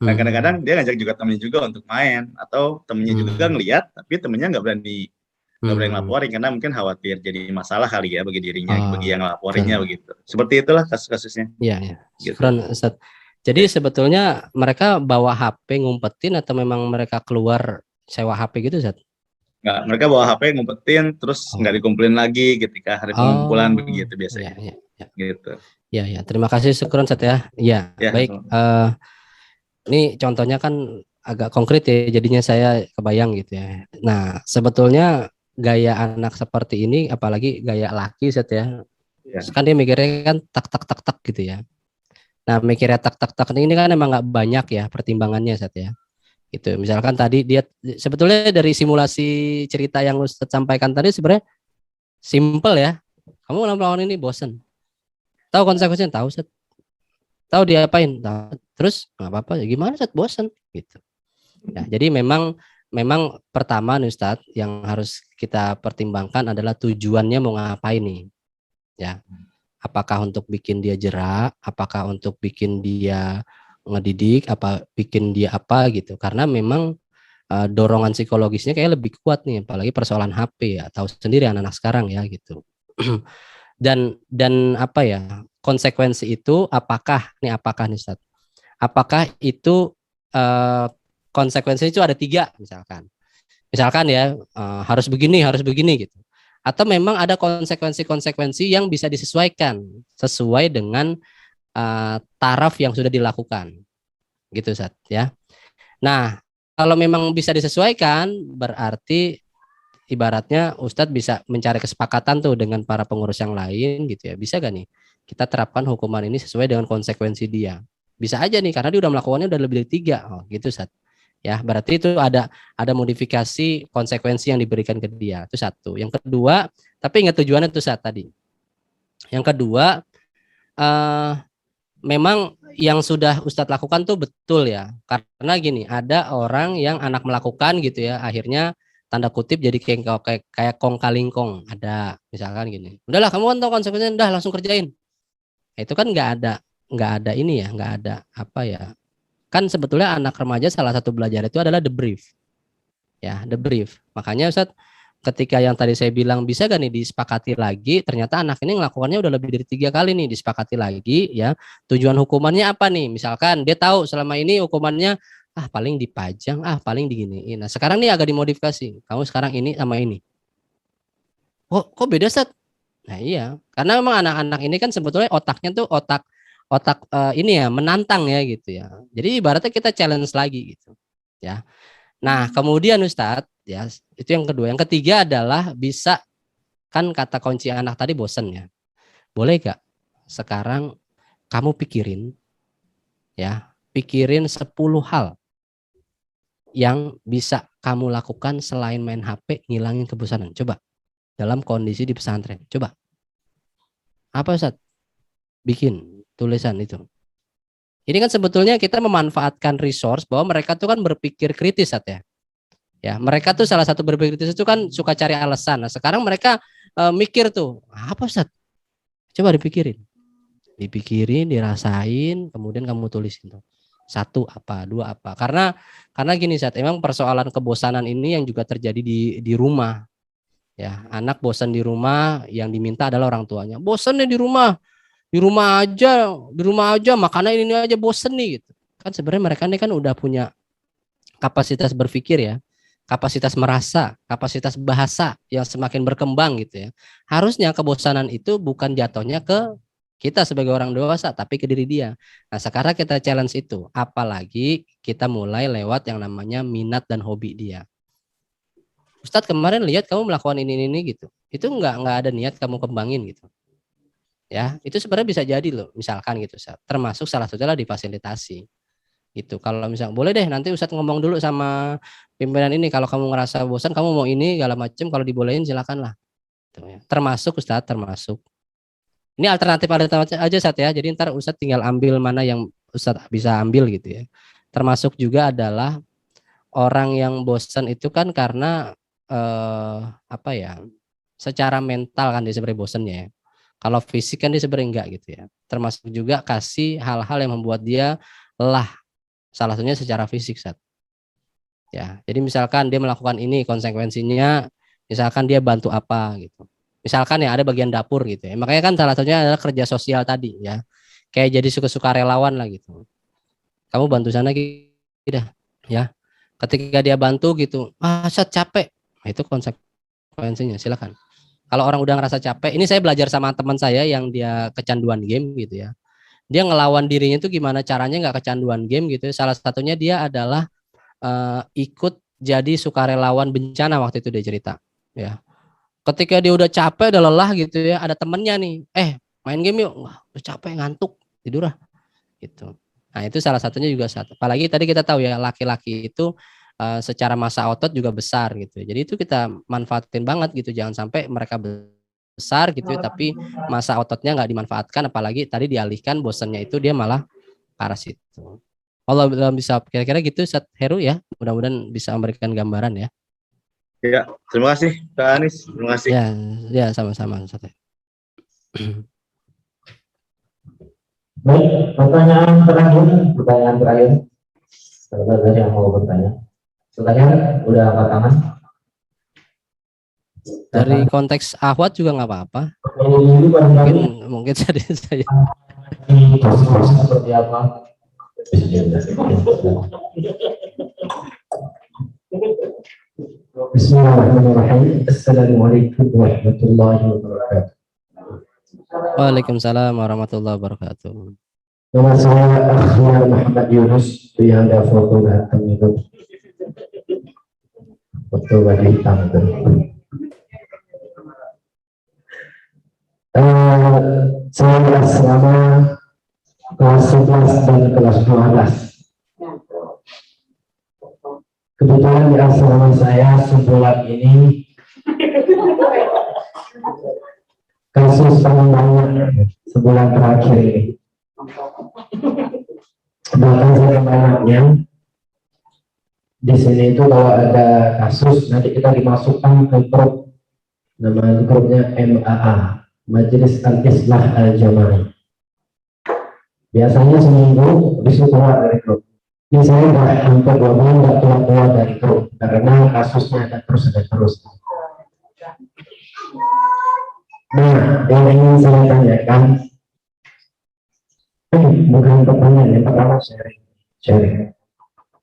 [SPEAKER 3] Nah, kadang-kadang dia ngajak juga temennya juga untuk main, atau temennya juga ngelihat, tapi temennya nggak berani ngelaporin karena mungkin khawatir jadi masalah kali ya bagi dirinya, bagi yang ngelaporinnya begitu. Seperti itulah kasus-kasusnya.
[SPEAKER 1] Iya, gitu. Ustaz. Jadi sebetulnya mereka bawa HP ngumpetin atau memang mereka keluar sewa HP gitu, Ustaz?
[SPEAKER 3] Nggak, mereka bawa HP ngumpetin terus nggak dikumpulin lagi ketika hari pengumpulan begitu biasanya. Gitu.
[SPEAKER 1] Ya, terima kasih syukron, Ustaz ya. Ya, baik. Ini contohnya kan agak konkret ya, jadinya saya kebayang gitu ya. Nah, sebetulnya gaya anak seperti ini, apalagi gaya laki, Ustaz ya. Kan dia mikirnya kan tak gitu ya. Nah, mikirnya tak ini kan emang nggak banyak ya pertimbangannya, Ustaz ya. Gitu. Misalkan tadi dia sebetulnya dari simulasi cerita yang Ustaz sampaikan tadi sebenarnya simple ya. Kamu melakukan ini bosen. Tahu konsekuensinya? Tahu, Ustaz. Tahu dia apain? Tahu. Terus nggak apa-apa. Gimana, Ustaz? Bosen gitu. Ya, jadi memang pertama nih, Ustaz, yang harus kita pertimbangkan adalah tujuannya mau ngapain nih. Ya. Apakah untuk bikin dia jerak, apakah untuk bikin dia ngedidik, apa bikin dia apa gitu. Karena memang dorongan psikologisnya kayak lebih kuat nih, apalagi persoalan HP ya. Tahu sendiri anak-anak sekarang ya gitu. dan apa ya, konsekuensi itu apakah nih Ustaz? Apakah itu konsekuensinya itu ada 3 misalkan ya, harus begini gitu, atau memang ada konsekuensi yang bisa disesuaikan sesuai dengan taraf yang sudah dilakukan gitu, Ustaz ya. Nah, kalau memang bisa disesuaikan berarti ibaratnya Ustadz bisa mencari kesepakatan tuh dengan para pengurus yang lain gitu ya. Bisa gak nih kita terapkan hukuman ini sesuai dengan konsekuensi dia? Bisa aja nih karena dia udah melakukannya udah lebih dari 3 gitu, Ustadz. Ya, berarti itu ada modifikasi konsekuensi yang diberikan ke dia. Itu satu. Yang kedua, tapi ingat tujuannya itu saat tadi. Yang kedua, memang yang sudah Ustadz lakukan tuh betul ya. Karena gini, ada orang yang anak melakukan gitu ya, akhirnya tanda kutip jadi kayak kong kalingkong. Ada misalkan gini. Udahlah, kamu kan tahu konsekuensinya, udah langsung kerjain. Itu kan nggak ada ini ya, nggak ada apa ya. Kan sebetulnya anak remaja salah satu belajar itu adalah the brief. Ya, the brief. Makanya Ustadz, ketika yang tadi saya bilang bisa gak nih disepakati lagi, ternyata anak ini ngelakukannya udah lebih dari 3 kali nih, disepakati lagi ya. Tujuan hukumannya apa nih? Misalkan dia tahu selama ini hukumannya paling dipajang, paling diginiin. Nah, sekarang nih agak dimodifikasi. Kamu sekarang ini sama ini. Kok beda, Ustadz? Nah iya, karena memang anak-anak ini kan sebetulnya otaknya tuh otak otak ini ya menantang ya gitu ya. Jadi ibaratnya kita challenge lagi gitu ya. Nah, kemudian Ustadz ya, itu yang kedua. Yang ketiga adalah bisa, kan kata kunci anak tadi bosen ya. Boleh gak sekarang kamu pikirin ya, pikirin 10 hal yang bisa kamu lakukan selain main HP ngilangin kebosanan. Coba dalam kondisi di pesantren. Coba. Apa Ustadz? Bikin tulisan itu. Ini kan sebetulnya kita memanfaatkan resource bahwa mereka tuh kan berpikir kritis Ustadz ya. Ya, mereka tuh salah satu berpikir kritis itu kan suka cari alasan. Nah, sekarang mereka mikir tuh, apa Ustadz? Coba dipikirin. Dipikirin, dirasain, kemudian kamu tulisin tuh. 1 apa, 2 apa. Karena gini Ustadz, emang persoalan kebosanan ini yang juga terjadi di rumah. Ya, anak bosan di rumah, yang diminta adalah orang tuanya. Bosan nih di rumah aja makanan ini aja bosen nih gitu. Kan sebenarnya mereka ini kan udah punya kapasitas berpikir ya, kapasitas merasa, kapasitas bahasa yang semakin berkembang gitu ya. Harusnya kebosanan itu bukan jatuhnya ke kita sebagai orang dewasa, tapi ke diri dia. Nah, sekarang kita challenge itu, apalagi kita mulai lewat yang namanya minat dan hobi dia. Ustadz kemarin lihat kamu melakukan ini gitu, itu nggak ada niat kamu kembangin gitu. Ya, itu sebenarnya bisa jadi loh, misalkan gitu, Ustadz. Termasuk salah satunya adalah difasilitasi. Gitu. Kalau misalnya boleh deh nanti Ustadz ngomong dulu sama pimpinan ini, kalau kamu ngerasa bosan kamu mau ini segala macam, kalau dibolehin silakan lah. Gitu ya. Termasuk Ustadz, termasuk. Ini alternatif aja Ustadz ya. Jadi ntar Ustadz tinggal ambil mana yang Ustadz bisa ambil gitu ya. Termasuk juga adalah orang yang bosan itu kan karena apa ya? Secara mental kan dia sebenarnya bosannya ya. Kalau fisik kan dia sebenarnya enggak gitu ya. Termasuk juga kasih hal-hal yang membuat dia lelah. Salah satunya secara fisik, Sat. Ya, jadi misalkan dia melakukan ini, konsekuensinya misalkan dia bantu apa gitu. Misalkan ya ada bagian dapur gitu ya. Makanya kan salah satunya adalah kerja sosial tadi ya. Kayak jadi suka-suka relawan lah gitu. Kamu bantu sana gitu ya. Ketika dia bantu gitu, Sat capek. Nah, itu konsekuensinya, silakan. Kalau orang udah ngerasa capek, ini saya belajar sama teman saya yang dia kecanduan game gitu ya. Dia ngelawan dirinya itu gimana caranya nggak kecanduan game gitu. Salah satunya dia adalah ikut jadi sukarelawan bencana waktu itu dia cerita. Ya, ketika dia udah capek, udah lelah gitu ya, ada temennya nih, main game yuk, wah, udah capek ngantuk tidur lah, gitu. Nah itu salah satunya juga satu. Apalagi tadi kita tahu ya laki-laki itu secara massa otot juga besar gitu. Jadi itu kita manfaatin banget gitu. Jangan sampai mereka besar gitu ya, tapi massa ototnya nggak dimanfaatkan, apalagi tadi dialihkan bosannya itu dia malah parasit. Allah bisa kira-kira gitu Ustadz Heru ya. Mudah-mudahan bisa memberikan gambaran ya.
[SPEAKER 3] Ya, terima kasih Kak Anis. Terima kasih.
[SPEAKER 1] Ya sama-sama Ustadz.
[SPEAKER 2] Baik, pertanyaan terakhir. Saudara yang mau bertanya. Silakan, udah angkat tangan.
[SPEAKER 1] Dari konteks ahwat juga nggak apa-apa. Mungkin saya
[SPEAKER 2] seperti apa? Bismillahirrahmanirrahim. Assalamualaikum warahmatullahi wabarakatuh.
[SPEAKER 1] Waalaikumsalam warahmatullahi wabarakatuh.
[SPEAKER 2] Nama saya Akhbar Muhammad Yunus, yang ada foto datang itu. Foto baju hitam itu. Saya bersama kelas 11 dan kelas 12. Kebetulan di asrama saya sebulan ini kasus paling banyak sebulan terakhir ini. Bahkan saya banyaknya di sini itu kalau ada kasus nanti kita dimasukkan ke grup, nama grupnya MAA, Majelis Al-Islah Al-Jamaah. Biasanya seminggu bisa keluar dari grup. Ini saya udah hampir 2 bulan nggak keluar dari grup karena kasusnya ada terus. Nah, yang ingin saya tanyakan, bukan pertanyaan, yang pertama sharing.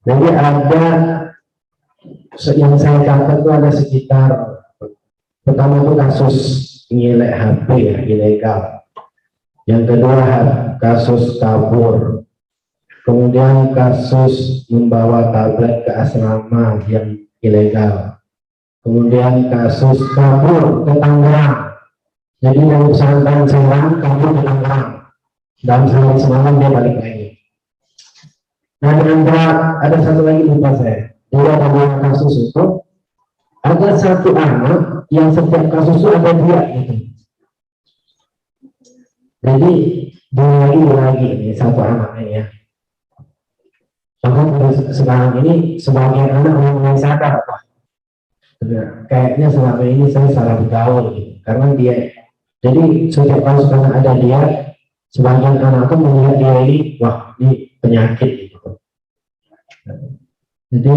[SPEAKER 2] Jadi ada yang saya catat itu ada sekitar, pertama itu kasus ngilek HP ya, ilegal.
[SPEAKER 4] Yang kedua kasus kabur, kemudian kasus membawa tablet ke asrama yang ilegal, kemudian kasus kabur ke Tangerang. Jadi dari pesantren Serang kabur ke Tangerang dan sampai semalam dia balik lagi. Nah, di antara ada satu lagi lupa saya. Jadi ada dua kasus itu, ada satu anak yang setiap kasus itu ada dia gitu. Jadi dia lagi ini satu anak ini ya. Bahkan sekarang ini sebagian anak mulai sadar apa? Kayaknya selama ini saya salah bergaul gitu. Karena dia, jadi setiap kasus karena ada dia, sebagian anak itu melihat dia ini, wah ini penyakit gitu. Jadi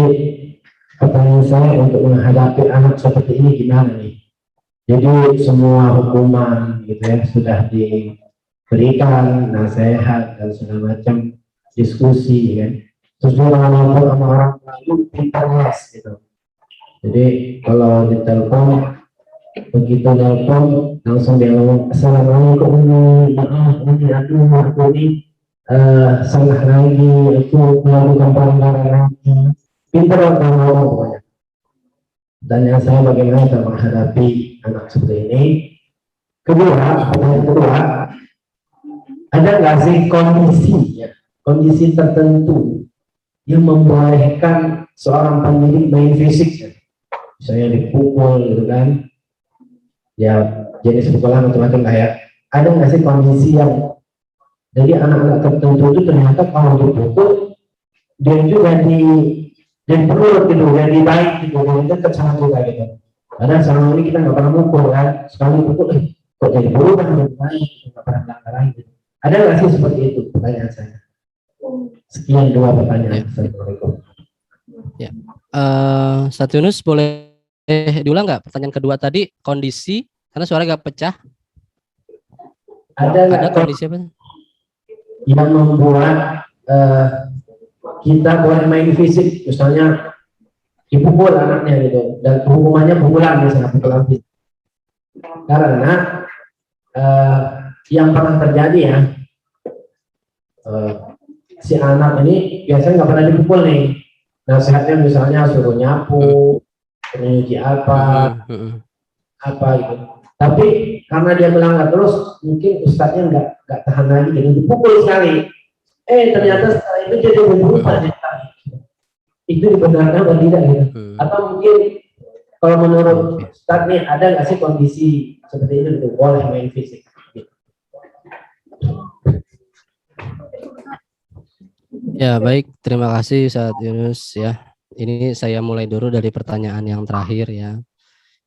[SPEAKER 4] pertanyaan saya untuk menghadapi anak seperti ini gimana nih? Jadi semua hukuman gitu ya sudah diberikan, nasihat dan segala macam diskusi kan. Terus juga ngomong sama orang lain pintar les gitu. Jadi kalau ditelepon, begitu telepon langsung dia ngomong assalamualaikum maaf ini aku ini salah lagi, aku melakukan pelanggaran lagi. Pintar orang ngomong pokoknya. Tanya saya bagaimana kita menghadapi anak seperti ini. Pertanyaan kedua, ada nggak sih kondisi tertentu yang membolehkan seorang pendidik main fisik, misalnya dipukul gitu kan, ya jenis pukulan macam-macam lah ya. Ada nggak sih kondisi yang jadi anak-anak tertentu itu ternyata kalau dipukul dia juga dan perlu gitu, jadi baik gitu, dan itu sangat juga gitu. Karena selama ini kita nggak pernah mukul kan, sekali pukul, kok jadi berubah jadi baik, nggak pernah melanggar lagi. Ada nggak sih seperti itu pertanyaan saya? Sekian dua pertanyaan. Assalamualaikum.
[SPEAKER 1] Ya, Satu Yunus boleh diulang nggak pertanyaan kedua tadi, kondisi karena suara nggak pecah. Ada kondisi apa?
[SPEAKER 4] Yang membuat kita boleh main fisik, misalnya dipukul anaknya gitu, dan hukumannya pukulan misalnya pukulan fisik. Karena yang pernah terjadi ya, si anak ini biasanya nggak pernah dipukul nih. Nasihatnya misalnya suruh nyapu, nyuci apa gitu. Tapi karena dia melanggar terus, mungkin ustadznya nggak tahan lagi, jadi dipukul sekali. Ternyata setelah itu jadi berubah. Itu dibenarkan atau tidak gitu? Atau mungkin kalau menurut Ustadz nih ada nggak sih kondisi seperti itu gitu, boleh main fisik? Gitu.
[SPEAKER 1] Ya baik, terima kasih Ustadz Yunus ya. Ini saya mulai dulu dari pertanyaan yang terakhir ya.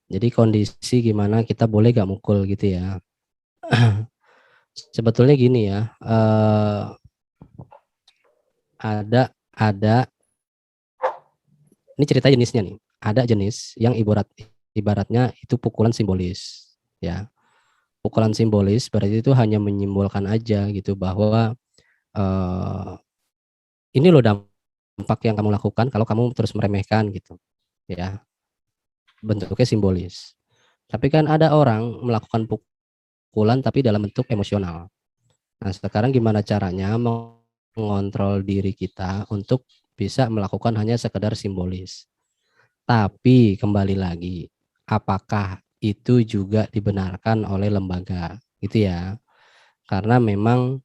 [SPEAKER 1] Jadi kondisi gimana kita boleh gak mukul gitu ya. Sebetulnya gini ya, ada ini cerita jenisnya nih. Ada jenis yang ibaratnya itu pukulan simbolis ya. Pukulan simbolis berarti itu hanya menyimbolkan aja gitu bahwa ini loh dampak yang kamu lakukan kalau kamu terus meremehkan gitu ya. Bentuknya simbolis. Tapi kan ada orang melakukan pukulan tapi dalam bentuk emosional. Nah, sekarang gimana caranya mengontrol diri kita untuk bisa melakukan hanya sekedar simbolis. Tapi kembali lagi, apakah itu juga dibenarkan oleh lembaga gitu ya. Karena memang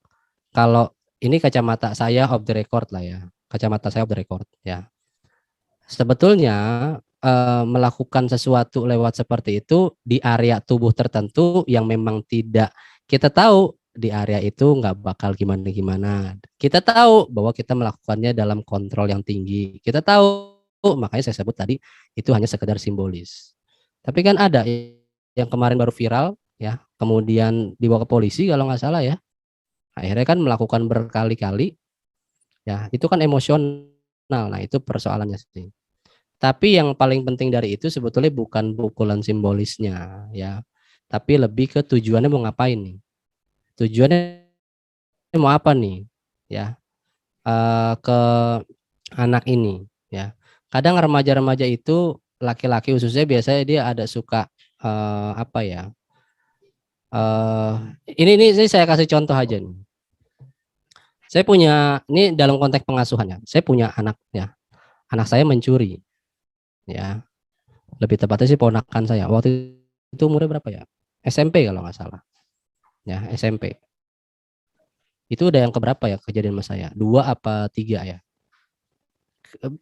[SPEAKER 1] kalau ini kacamata saya off the record lah ya. Kacamata saya off the record ya. Sebetulnya melakukan sesuatu lewat seperti itu di area tubuh tertentu yang memang tidak kita tahu di area itu nggak bakal gimana-gimana. Kita tahu bahwa kita melakukannya dalam kontrol yang tinggi. Kita tahu, makanya saya sebut tadi itu hanya sekedar simbolis. Tapi kan ada yang kemarin baru viral ya, kemudian dibawa ke polisi kalau nggak salah ya. Akhirnya kan melakukan berkali-kali. Ya, itu kan emosional. Nah, itu persoalannya sih. Tapi yang paling penting dari itu sebetulnya bukan pukulan simbolisnya ya, tapi lebih ke tujuannya mau ngapain nih, tujuannya mau apa nih ya, ke anak ini ya. Kadang remaja-remaja itu laki-laki khususnya biasanya dia ada suka apa ya, Ini saya kasih contoh aja nih. Saya punya, ini dalam konteks pengasuhannya. Saya punya anak ya. Anak saya mencuri. Ya. Lebih tepatnya sih ponakan saya. Waktu itu umurnya berapa ya? SMP kalau nggak salah. Ya, SMP. Itu udah yang keberapa ya kejadian sama saya? 2 apa 3 ya?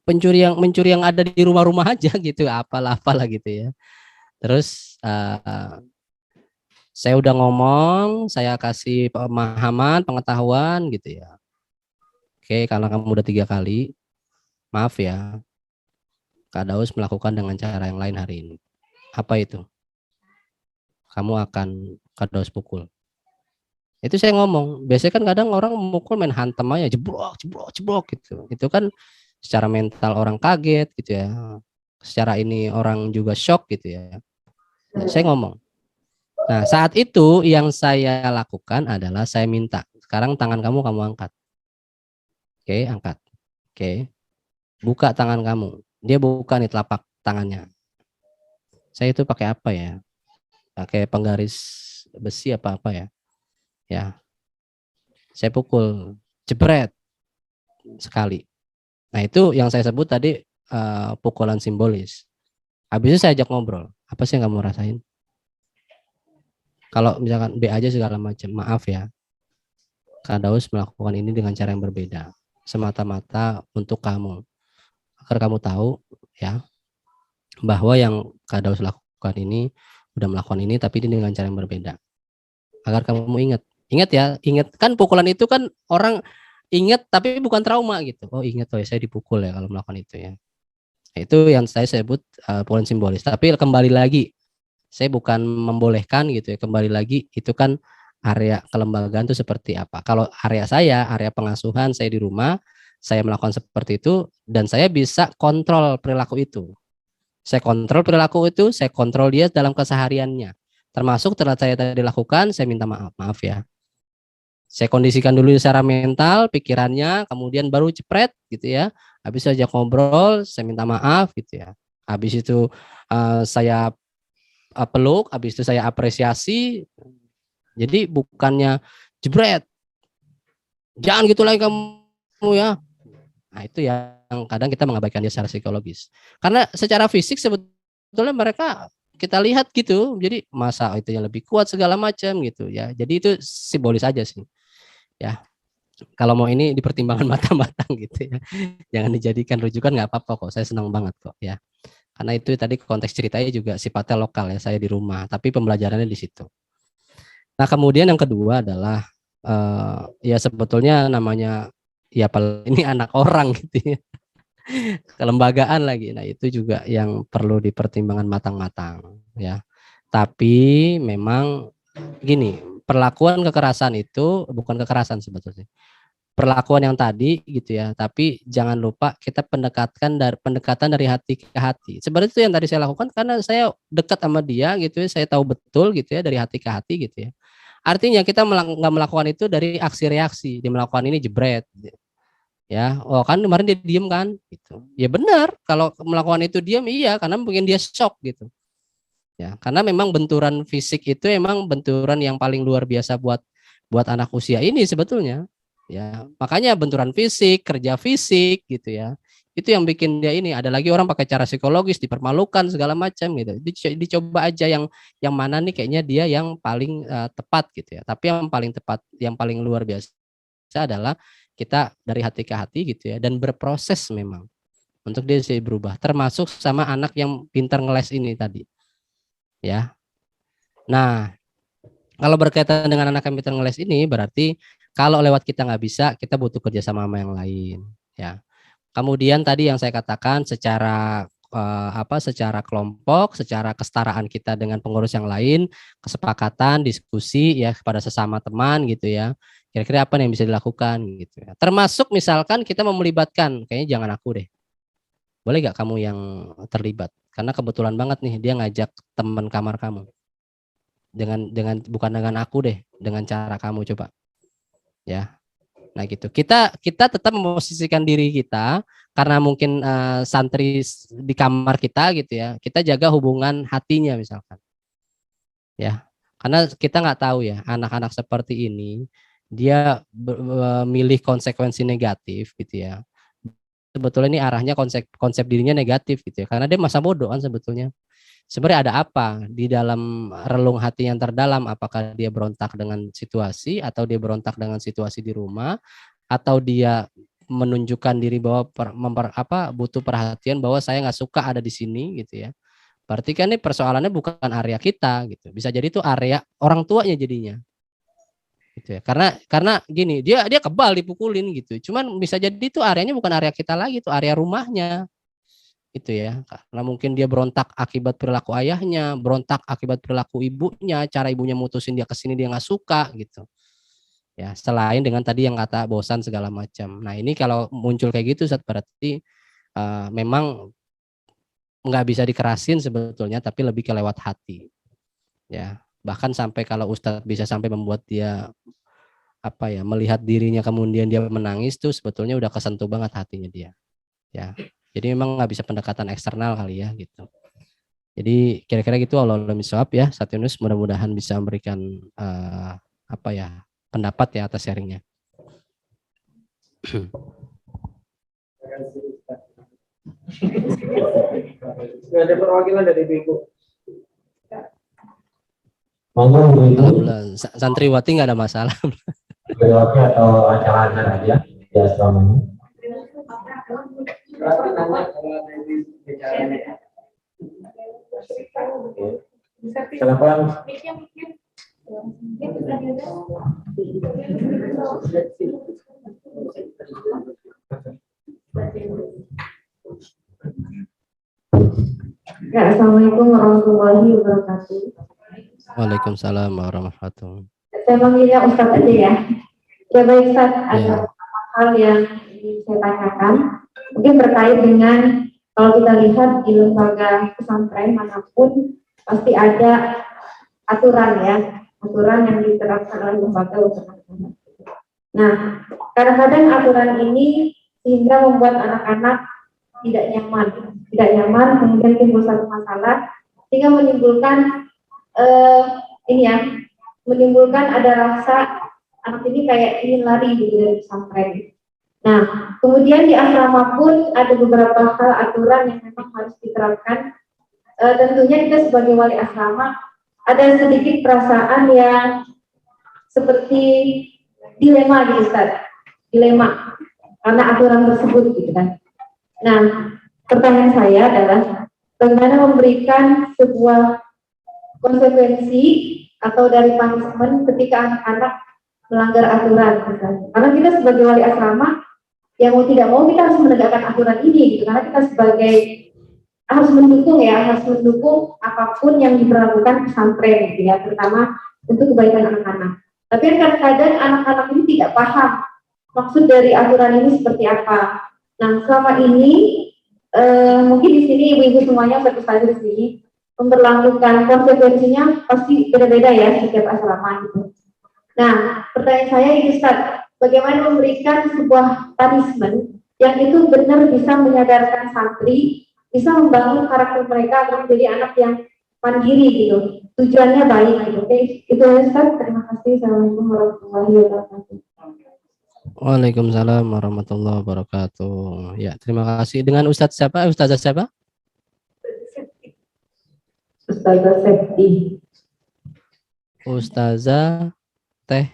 [SPEAKER 1] Mencuri yang ada di rumah-rumah aja gitu, apalah gitu ya. Terus saya udah ngomong, saya kasih pemahaman, pengetahuan gitu ya. Oke, karena kamu udah 3 kali, maaf ya, Kak Daus melakukan dengan cara yang lain hari ini. Apa itu? Kamu akan Kak Daus pukul. Itu saya ngomong. Biasanya kan kadang orang mukul main hantem aja, jebrok gitu. Itu kan secara mental orang kaget gitu ya. Secara ini orang juga shock gitu ya. Nah, saya ngomong. Nah, saat itu yang saya lakukan adalah saya minta, sekarang tangan kamu angkat. Oke, angkat. Oke. Buka tangan kamu. Dia buka nih telapak tangannya. Saya itu pakai apa ya? Pakai penggaris besi apa ya? Ya. Saya pukul, jebret sekali. Nah, itu yang saya sebut tadi pukulan simbolis. Habis itu saya ajak ngobrol. Apa sih yang kamu rasain? Kalau misalkan B aja segala macam, maaf ya. Kak Daus melakukan ini dengan cara yang berbeda. Semata-mata untuk kamu. Agar kamu tahu ya, bahwa yang Kak Daus lakukan ini, udah melakukan ini tapi ini dengan cara yang berbeda. Agar kamu ingat. Ingat ya, ingat kan pukulan itu kan orang ingat tapi bukan trauma gitu. Oh ingat, oh ya saya dipukul ya kalau melakukan itu ya. Itu yang saya sebut pukulan simbolis. Tapi kembali lagi, saya bukan membolehkan gitu ya. Kembali lagi itu kan area kelembagaan itu seperti apa. Kalau area saya, area pengasuhan saya di rumah, saya melakukan seperti itu dan saya bisa kontrol perilaku itu. Saya kontrol perilaku itu, saya kontrol dia dalam kesehariannya. Termasuk setelah saya tadi lakukan, saya minta maaf ya. Saya kondisikan dulu secara mental, pikirannya, kemudian baru cepret gitu ya. Habis saja ngobrol, saya minta maaf gitu ya. Habis itu saya peluk, habis itu saya apresiasi. Jadi bukannya jebret, jangan gitu lagi kamu ya. Nah itu yang kadang kita mengabaikan dia secara psikologis. Karena secara fisik sebetulnya mereka kita lihat gitu, jadi masa itu yang lebih kuat segala macam gitu ya. Jadi itu simbolis aja sih. Ya, kalau mau ini dipertimbangkan matang-matang gitu ya. Jangan dijadikan rujukan, nggak apa-apa kok. Saya senang banget kok ya. Karena itu tadi konteks ceritanya juga sifatnya lokal ya, saya di rumah, tapi pembelajarannya di situ. Nah, kemudian yang kedua adalah ya sebetulnya namanya ya ini anak orang gitu ya. Kelembagaan lagi. Nah, itu juga yang perlu dipertimbangkan matang-matang ya. Tapi memang gini, perlakuan kekerasan itu bukan kekerasan sebetulnya. Perlakuan yang tadi gitu ya, tapi jangan lupa kita pendekatan dari hati ke hati. Sebenarnya itu yang tadi saya lakukan karena saya dekat sama dia gitu ya, saya tahu betul gitu ya dari hati ke hati gitu ya. Artinya kita nggak melakukan itu dari aksi reaksi, dia melakukan ini jebret ya. Oh kan kemarin dia diem kan gitu. Ya benar, kalau melakukan itu diam iya karena mungkin dia shock gitu. Ya, karena memang benturan fisik itu emang benturan yang paling luar biasa buat anak usia ini sebetulnya. Ya, makanya benturan fisik, kerja fisik gitu ya. Itu yang bikin dia ini. Ada lagi orang pakai cara psikologis, dipermalukan segala macam gitu. Dicoba aja yang mana nih kayaknya dia yang paling tepat gitu ya. Tapi yang paling tepat, yang paling luar biasa adalah kita dari hati ke hati gitu ya, dan berproses memang untuk dia bisa berubah. Termasuk sama anak yang pintar ngeles ini tadi. Ya. Nah, kalau berkaitan dengan anak yang pintar ngeles ini berarti kalau lewat kita nggak bisa, kita butuh kerjasama sama yang lain. Ya. Kemudian tadi yang saya katakan secara secara kelompok, secara kesetaraan kita dengan pengurus yang lain, kesepakatan, diskusi ya kepada sesama teman gitu ya. Kira-kira apa yang bisa dilakukan gitu ya. Termasuk misalkan kita mau melibatkan, kayaknya jangan aku deh. Boleh gak kamu yang terlibat? Karena kebetulan banget nih dia ngajak teman kamar kamu. Dengan bukan dengan aku deh, dengan cara kamu coba. Ya. Nah gitu. Kita tetap memposisikan diri kita karena mungkin santri di kamar kita gitu ya. Kita jaga hubungan hatinya misalkan. Ya. Karena kita nggak tahu ya, anak-anak seperti ini dia milih konsekuensi negatif gitu ya. Sebetulnya ini arahnya konsep dirinya negatif gitu ya. Karena dia masa bodoh kan sebetulnya. Sebenarnya ada apa di dalam relung hati yang terdalam? Apakah dia berontak dengan situasi, atau dia berontak dengan situasi di rumah, atau dia menunjukkan diri bahwa butuh perhatian, bahwa saya nggak suka ada di sini gitu ya. Berarti kan ini persoalannya bukan area kita gitu. Bisa jadi itu area orang tuanya jadinya. Gitu ya. Karena gini, dia kebal dipukulin gitu. Cuman bisa jadi itu areanya bukan area kita lagi, itu area rumahnya. Itu ya. Karena mungkin dia berontak akibat perilaku ayahnya, berontak akibat perilaku ibunya, cara ibunya mutusin dia ke sini dia nggak suka gitu. Ya, selain dengan tadi yang kata bosan segala macam. Nah, ini kalau muncul kayak gitu berarti memang nggak bisa dikerasin sebetulnya, tapi lebih ke lewat hati ya. Bahkan sampai kalau Ustadz bisa sampai membuat dia melihat dirinya kemudian dia menangis tuh sebetulnya udah kesentuh banget hatinya dia ya. Jadi memang nggak bisa pendekatan eksternal kali ya gitu. Jadi kira-kira gitu, Allahul miswab ya Ustadz Yunus, mudah-mudahan bisa memberikan pendapat ya atas sharingnya.
[SPEAKER 2] Sudah ada perwakilan dari Ibu.
[SPEAKER 1] Alhamdulillah, santriwati nggak ada masalah.
[SPEAKER 4] Santriwati atau acara-acara aja ya selamanya. Silakan.
[SPEAKER 5] Ya, Assalamualaikum warahmatullahi wabarakatuh.
[SPEAKER 1] Waalaikumsalam warahmatullahi wabarakatuh.
[SPEAKER 5] Saya manggilnya Ustadz aja ya. Ya baik Ustadz, ada hal yang ingin saya tanyakan. Mungkin terkait dengan, kalau kita lihat di lembaga pesantren manapun pasti ada aturan ya, aturan yang diterapkan oleh lembaga pesantren. Nah, kadang-kadang aturan ini sehingga membuat anak-anak tidak nyaman, kemudian timbul satu masalah sehingga menimbulkan menimbulkan ada rasa anak ini kayak ingin lari dari pesantren. Nah, kemudian di asrama pun ada beberapa hal aturan yang memang harus diterapkan. Tentunya kita sebagai wali asrama ada sedikit perasaan yang seperti dilema gitu Ustaz, dilema karena aturan tersebut gitu kan. Nah, pertanyaan saya adalah bagaimana memberikan sebuah konsekuensi atau dari punishment ketika anak-anak melanggar aturan misalnya. Karena kita sebagai wali asrama yang mau tidak mau kita harus menegakkan aturan ini gitu, karena kita sebagai harus mendukung apapun yang diberlakukan pesantren gitu ya, terutama untuk kebaikan anak-anak. Tapi kadang-kadang anak-anak ini tidak paham maksud dari aturan ini seperti apa. Nah, selama ini mungkin di sini ibu-ibu semuanya satu saja di sini memperlakukan konsekuensinya pasti beda-beda ya setiap asrama gitu. Nah, pertanyaan saya ini Ustaz, bagaimana memberikan sebuah punishment yang itu benar bisa menyadarkan santri, bisa membangun karakter mereka agar menjadi anak yang mandiri gitu, tujuannya baik gitu. Oke, itu Ustaz, terima kasih. Assalamualaikum warahmatullahi wabarakatuh.
[SPEAKER 1] Waalaikumsalam warahmatullahi wabarakatuh. Ya, terima kasih. Dengan Ustadz siapa? Ustazah siapa?
[SPEAKER 5] Ustazah Septi.
[SPEAKER 1] Ustazah Teh.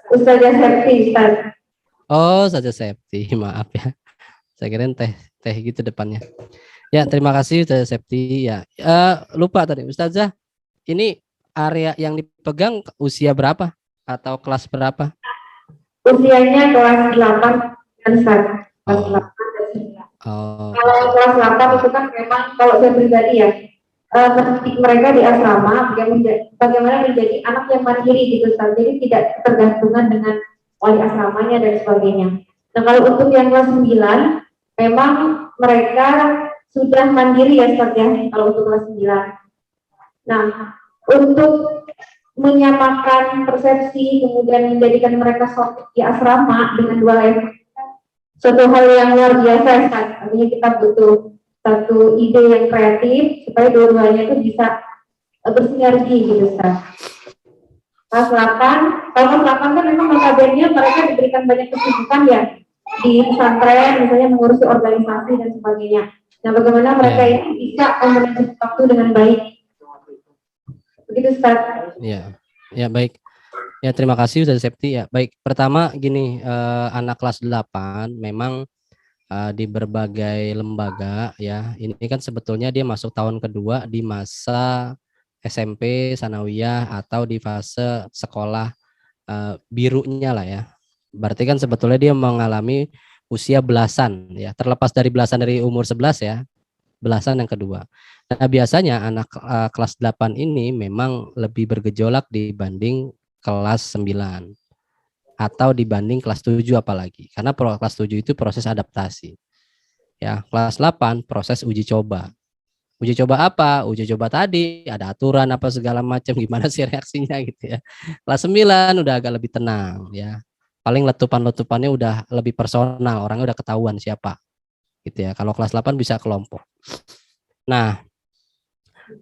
[SPEAKER 5] Ustazah Septi, Ustaz.
[SPEAKER 1] Oh, Ustazah Septi. Maaf ya. Saya kirain teh gitu depannya. Ya, terima kasih Ustazah Septi. Ya, lupa tadi Ustazah. Ini area yang dipegang usia berapa? Atau kelas berapa?
[SPEAKER 5] Usianya kelas 8 dan kelas 8 dan 9. Kalau kelas 8 itu kan memang kalau saya pribadi ya, mereka di asrama bagaimana menjadi anak yang mandiri gitu, jadi tidak tergantungan dengan wali asramanya dan sebagainya. Nah, kalau untuk yang kelas 9 memang mereka sudah mandiri ya Ustaz ya, kalau untuk kelas 9. Nah, untuk menyamakan persepsi kemudian menjadikan mereka di asrama dengan dua level, suatu hal yang luar biasa Ustaz. Artinya kita butuh satu ide yang kreatif supaya dua-duanya itu bisa bersinergi gitu Ustaz. Kelas 8, kalau kelas 8 kan memang notabene mereka diberikan banyak kesibukan ya di pesantren, misalnya mengurusi organisasi dan sebagainya. Nah, bagaimana mereka ini bisa memanage waktu dengan baik? Begitu Ustaz.
[SPEAKER 1] Ya, ya baik. Ya terima kasih Ustaz Septi ya. Baik, pertama gini, anak kelas 8 memang di berbagai lembaga ya. Ini kan sebetulnya dia masuk tahun kedua di masa SMP, sanawiyah atau di fase sekolah birunya lah ya. Berarti kan sebetulnya dia mengalami usia belasan ya. Terlepas dari belasan dari umur 11 ya. Belasan yang kedua. Nah, biasanya anak kelas 8 ini memang lebih bergejolak dibanding kelas 9 atau dibanding kelas 7 apalagi. Karena kelas 7 itu proses adaptasi. Ya, kelas 8 proses uji coba. Uji coba apa? Uji coba tadi ada aturan apa segala macam, gimana sih reaksinya gitu ya. Kelas 9 udah agak lebih tenang ya. Paling letupan-letupannya udah lebih personal, orangnya udah ketahuan siapa. Gitu ya. Kalau kelas 8 bisa kelompok. Nah,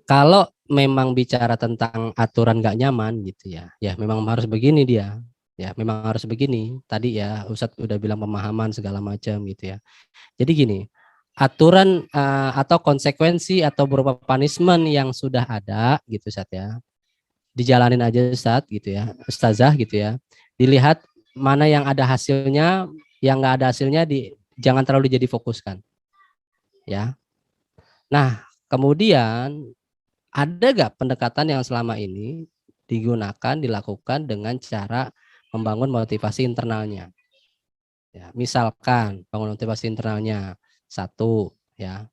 [SPEAKER 1] kalau memang bicara tentang aturan gak nyaman gitu ya, ya memang harus begini dia. Ya, memang harus begini. Tadi ya Ustadz udah bilang pemahaman segala macam gitu ya. Jadi gini, aturan atau konsekuensi atau berupa punishment yang sudah ada gitu Ustadz ya. Dijalanin aja Ustadz gitu ya, Ustazah gitu ya. Dilihat mana yang ada hasilnya, yang nggak ada hasilnya jangan terlalu jadi fokuskan. Ya. Nah, kemudian ada gak pendekatan yang selama ini digunakan, dilakukan dengan cara membangun motivasi internalnya? Ya, misalkan bangun motivasi internalnya satu, ya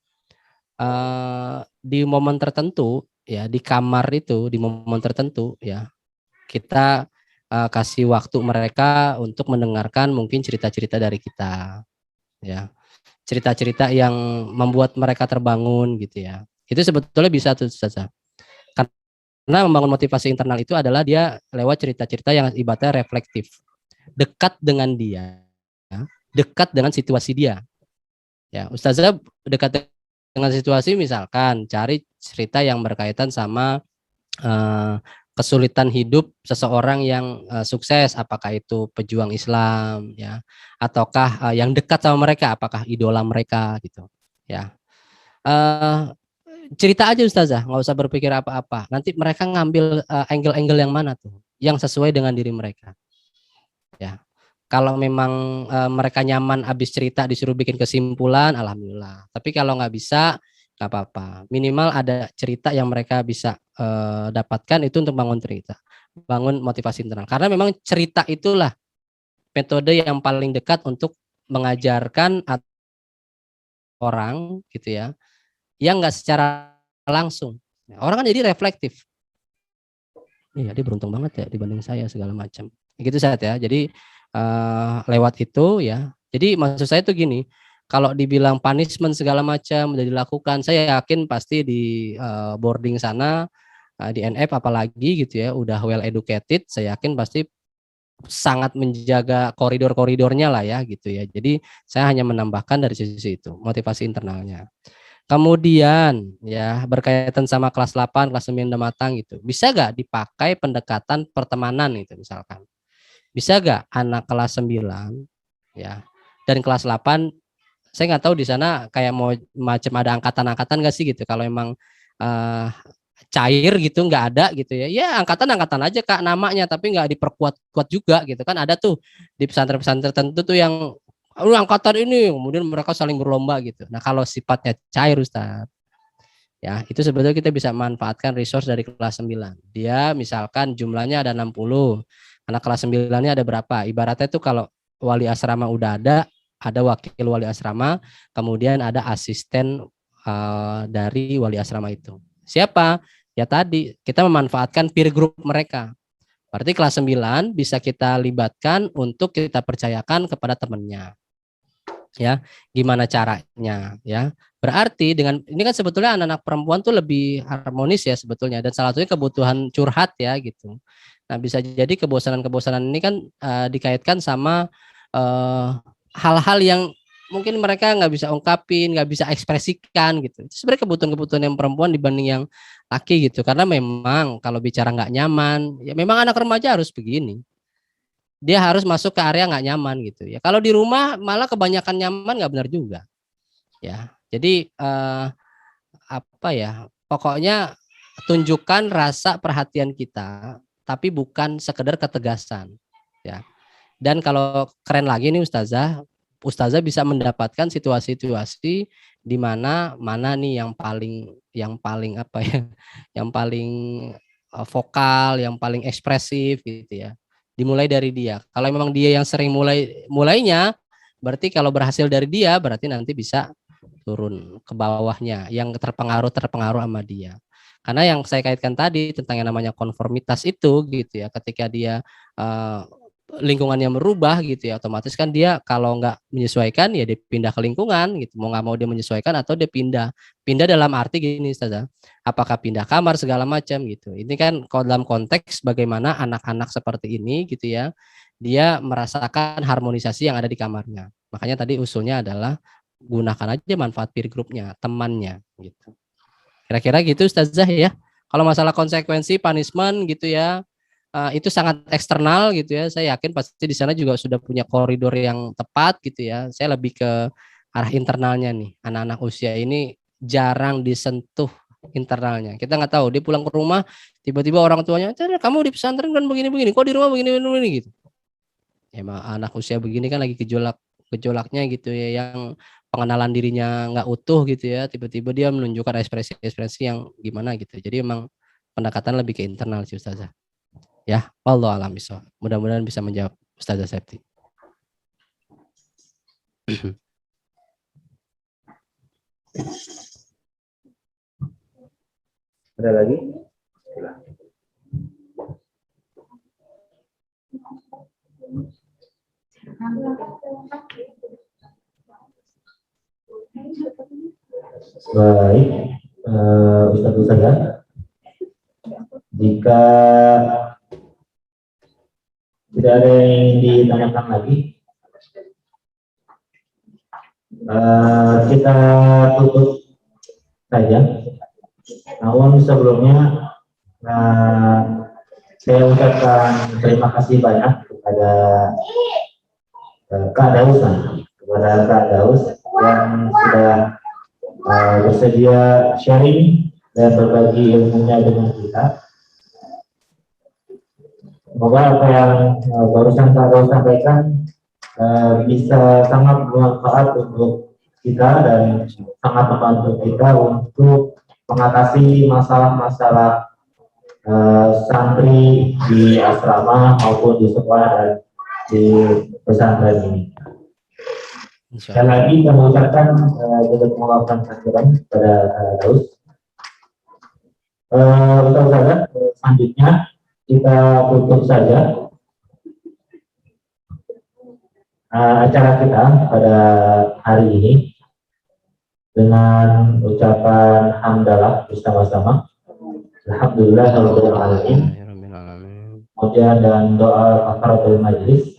[SPEAKER 1] di momen tertentu, ya di kamar itu, di momen tertentu, ya kita kasih waktu mereka untuk mendengarkan mungkin cerita-cerita dari kita, ya cerita-cerita yang membuat mereka terbangun gitu ya. Itu sebetulnya bisa tuh saja. Karena membangun motivasi internal itu adalah dia lewat cerita-cerita yang ibaratnya reflektif, dekat dengan dia, ya, dekat dengan situasi dia. Ya, Ustazah dekat dengan situasi, misalkan cari cerita yang berkaitan sama kesulitan hidup seseorang yang sukses, apakah itu pejuang Islam ya, ataukah yang dekat sama mereka, apakah idola mereka gitu ya. Cerita aja Ustazah, nggak usah berpikir apa-apa. Nanti mereka ngambil angle-angle yang mana tuh, yang sesuai dengan diri mereka. Ya, kalau memang mereka nyaman abis cerita disuruh bikin kesimpulan, alhamdulillah. Tapi kalau nggak bisa, nggak apa-apa. Minimal ada cerita yang mereka bisa dapatkan itu untuk bangun cerita, bangun motivasi internal. Karena memang cerita itulah metode yang paling dekat untuk mengajarkan orang gitu ya, yang nggak secara langsung. Orang kan jadi reflektif. Iya, dia beruntung banget ya dibanding saya segala macam. Gitu saat ya. Jadi lewat itu ya. Jadi maksud saya tuh gini, kalau dibilang punishment segala macam udah dilakukan, saya yakin pasti di boarding sana di NF apalagi gitu ya, udah well educated, saya yakin pasti sangat menjaga koridor-koridornya lah ya gitu ya. Jadi saya hanya menambahkan dari sisi itu, motivasi internalnya. Kemudian ya berkaitan sama kelas 8, kelas 9 udah matang gitu. Bisa gak dipakai pendekatan pertemanan itu misalkan? Bisa gak anak kelas 9 ya dan kelas 8, saya nggak tahu di sana kayak mau macam ada angkatan-angkatan gak sih gitu. Kalau emang cair gitu nggak ada gitu ya, ya angkatan-angkatan aja Kak namanya, tapi nggak diperkuat-kuat juga gitu kan. Ada tuh di pesantren-pesantren tertentu tuh yang angkatan ini, kemudian mereka saling berlomba gitu. Nah kalau sifatnya cair Ustaz, ya itu sebetulnya kita bisa manfaatkan resource dari kelas 9. Dia misalkan jumlahnya ada 60, anak kelas 9-nya ada berapa, ibaratnya tuh kalau wali asrama udah ada wakil wali asrama, kemudian ada asisten dari wali asrama itu. Siapa? Ya tadi kita memanfaatkan peer group mereka. Berarti kelas 9 bisa kita libatkan untuk kita percayakan kepada temannya. Ya, gimana caranya ya? Berarti dengan ini kan sebetulnya anak-anak perempuan tuh lebih harmonis ya sebetulnya, dan salah satunya kebutuhan curhat ya gitu. Nah, bisa jadi kebosanan-kebosanan ini kan dikaitkan sama hal-hal yang mungkin mereka nggak bisa ungkapin, nggak bisa ekspresikan gitu. Itu sebenarnya kebutuhan-kebutuhan yang perempuan dibanding yang laki gitu. Karena memang kalau bicara nggak nyaman, ya memang anak remaja harus begini. Dia harus masuk ke area nggak nyaman gitu ya. Kalau di rumah malah kebanyakan nyaman nggak benar juga. Ya, jadi apa ya? Pokoknya tunjukkan rasa perhatian kita, tapi bukan sekedar ketegasan. Ya. Dan kalau keren lagi nih Ustazah bisa mendapatkan situasi-situasi di mana nih yang paling apa ya, yang paling vokal, yang paling ekspresif gitu ya. Dimulai dari dia. Kalau memang dia yang sering mulainya, berarti kalau berhasil dari dia, berarti nanti bisa turun ke bawahnya yang terpengaruh sama dia. Karena yang saya kaitkan tadi tentang yang namanya konformitas itu gitu ya, ketika dia lingkungannya merubah gitu ya, otomatis kan dia kalau nggak menyesuaikan ya dia pindah ke lingkungan gitu, mau nggak mau dia menyesuaikan atau dia pindah dalam arti gini Ustazah, apakah pindah kamar segala macam gitu. Ini kan kalau dalam konteks bagaimana anak-anak seperti ini gitu ya, dia merasakan harmonisasi yang ada di kamarnya. Makanya tadi usulnya adalah gunakan aja manfaat peer groupnya, temannya gitu. Kira-kira gitu Ustazah ya. Kalau masalah konsekuensi punishment gitu ya, itu sangat eksternal gitu ya. Saya yakin pasti di sana juga sudah punya koridor yang tepat gitu ya. Saya lebih ke arah internalnya nih. Anak-anak usia ini jarang disentuh internalnya. Kita nggak tahu dia pulang ke rumah tiba-tiba orang tuanya, kamu di pesantren kan begini-begini, kok di rumah begini-begini gitu. Emang anak usia begini kan lagi gejolaknya gitu ya, yang pengenalan dirinya nggak utuh gitu ya, tiba-tiba dia menunjukkan ekspresi-ekspresi yang gimana gitu. Jadi emang pendekatan lebih ke internal sih Ustazah. Ya, wallahu a'lam bishawab. Mudah-mudahan bisa menjawab Ustazah Septi.
[SPEAKER 4] Ada lagi? Baik, Ustaz ya. Jika tidak ada yang ingin ditanyakan lagi, kita tutup saja. Namun sebelumnya saya ucapkan terima kasih banyak kepada Kak Daus, yang sudah bersedia sharing dan berbagi ilmunya dengan kita. Semoga apa yang barusan Kak Daus sampaikan bisa sangat bermanfaat untuk kita dan sangat membantu kita untuk mengatasi masalah-masalah santri di asrama maupun di sekolah dan di pesantren ini. Sekali lagi kami ucapkan juga melakukan kehadiran pada Daus. Ustaz, selanjutnya kita tutup saja acara kita pada hari ini dengan ucapan hamdalah bersama-sama. Alhamdulillahirobbilalamin. Kemudian dan doa kafaratul majlis.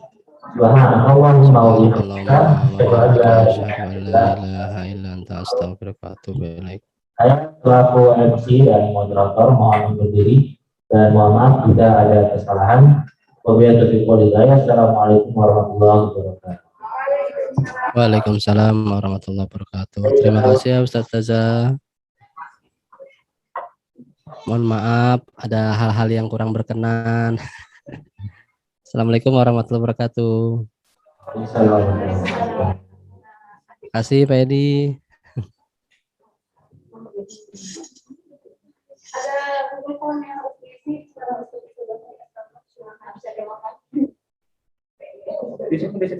[SPEAKER 4] Subhanallahumma wa bihamdika asyhadu an la ilaha illa anta astaghfiruka wa atubu ilaik. Saya selaku MC dan moderator mohon undur diri dan mohon maaf jika ada kesalahan. Assalamualaikum warahmatullahi wabarakatuh.
[SPEAKER 1] Waalaikumsalam warahmatullahi wabarakatuh. Terima kasih ya Ustazah. Mohon maaf ada hal-hal yang kurang berkenan. Assalamualaikum warahmatullahi wabarakatuh. Terima kasih Pak Edi.
[SPEAKER 4] Bisa.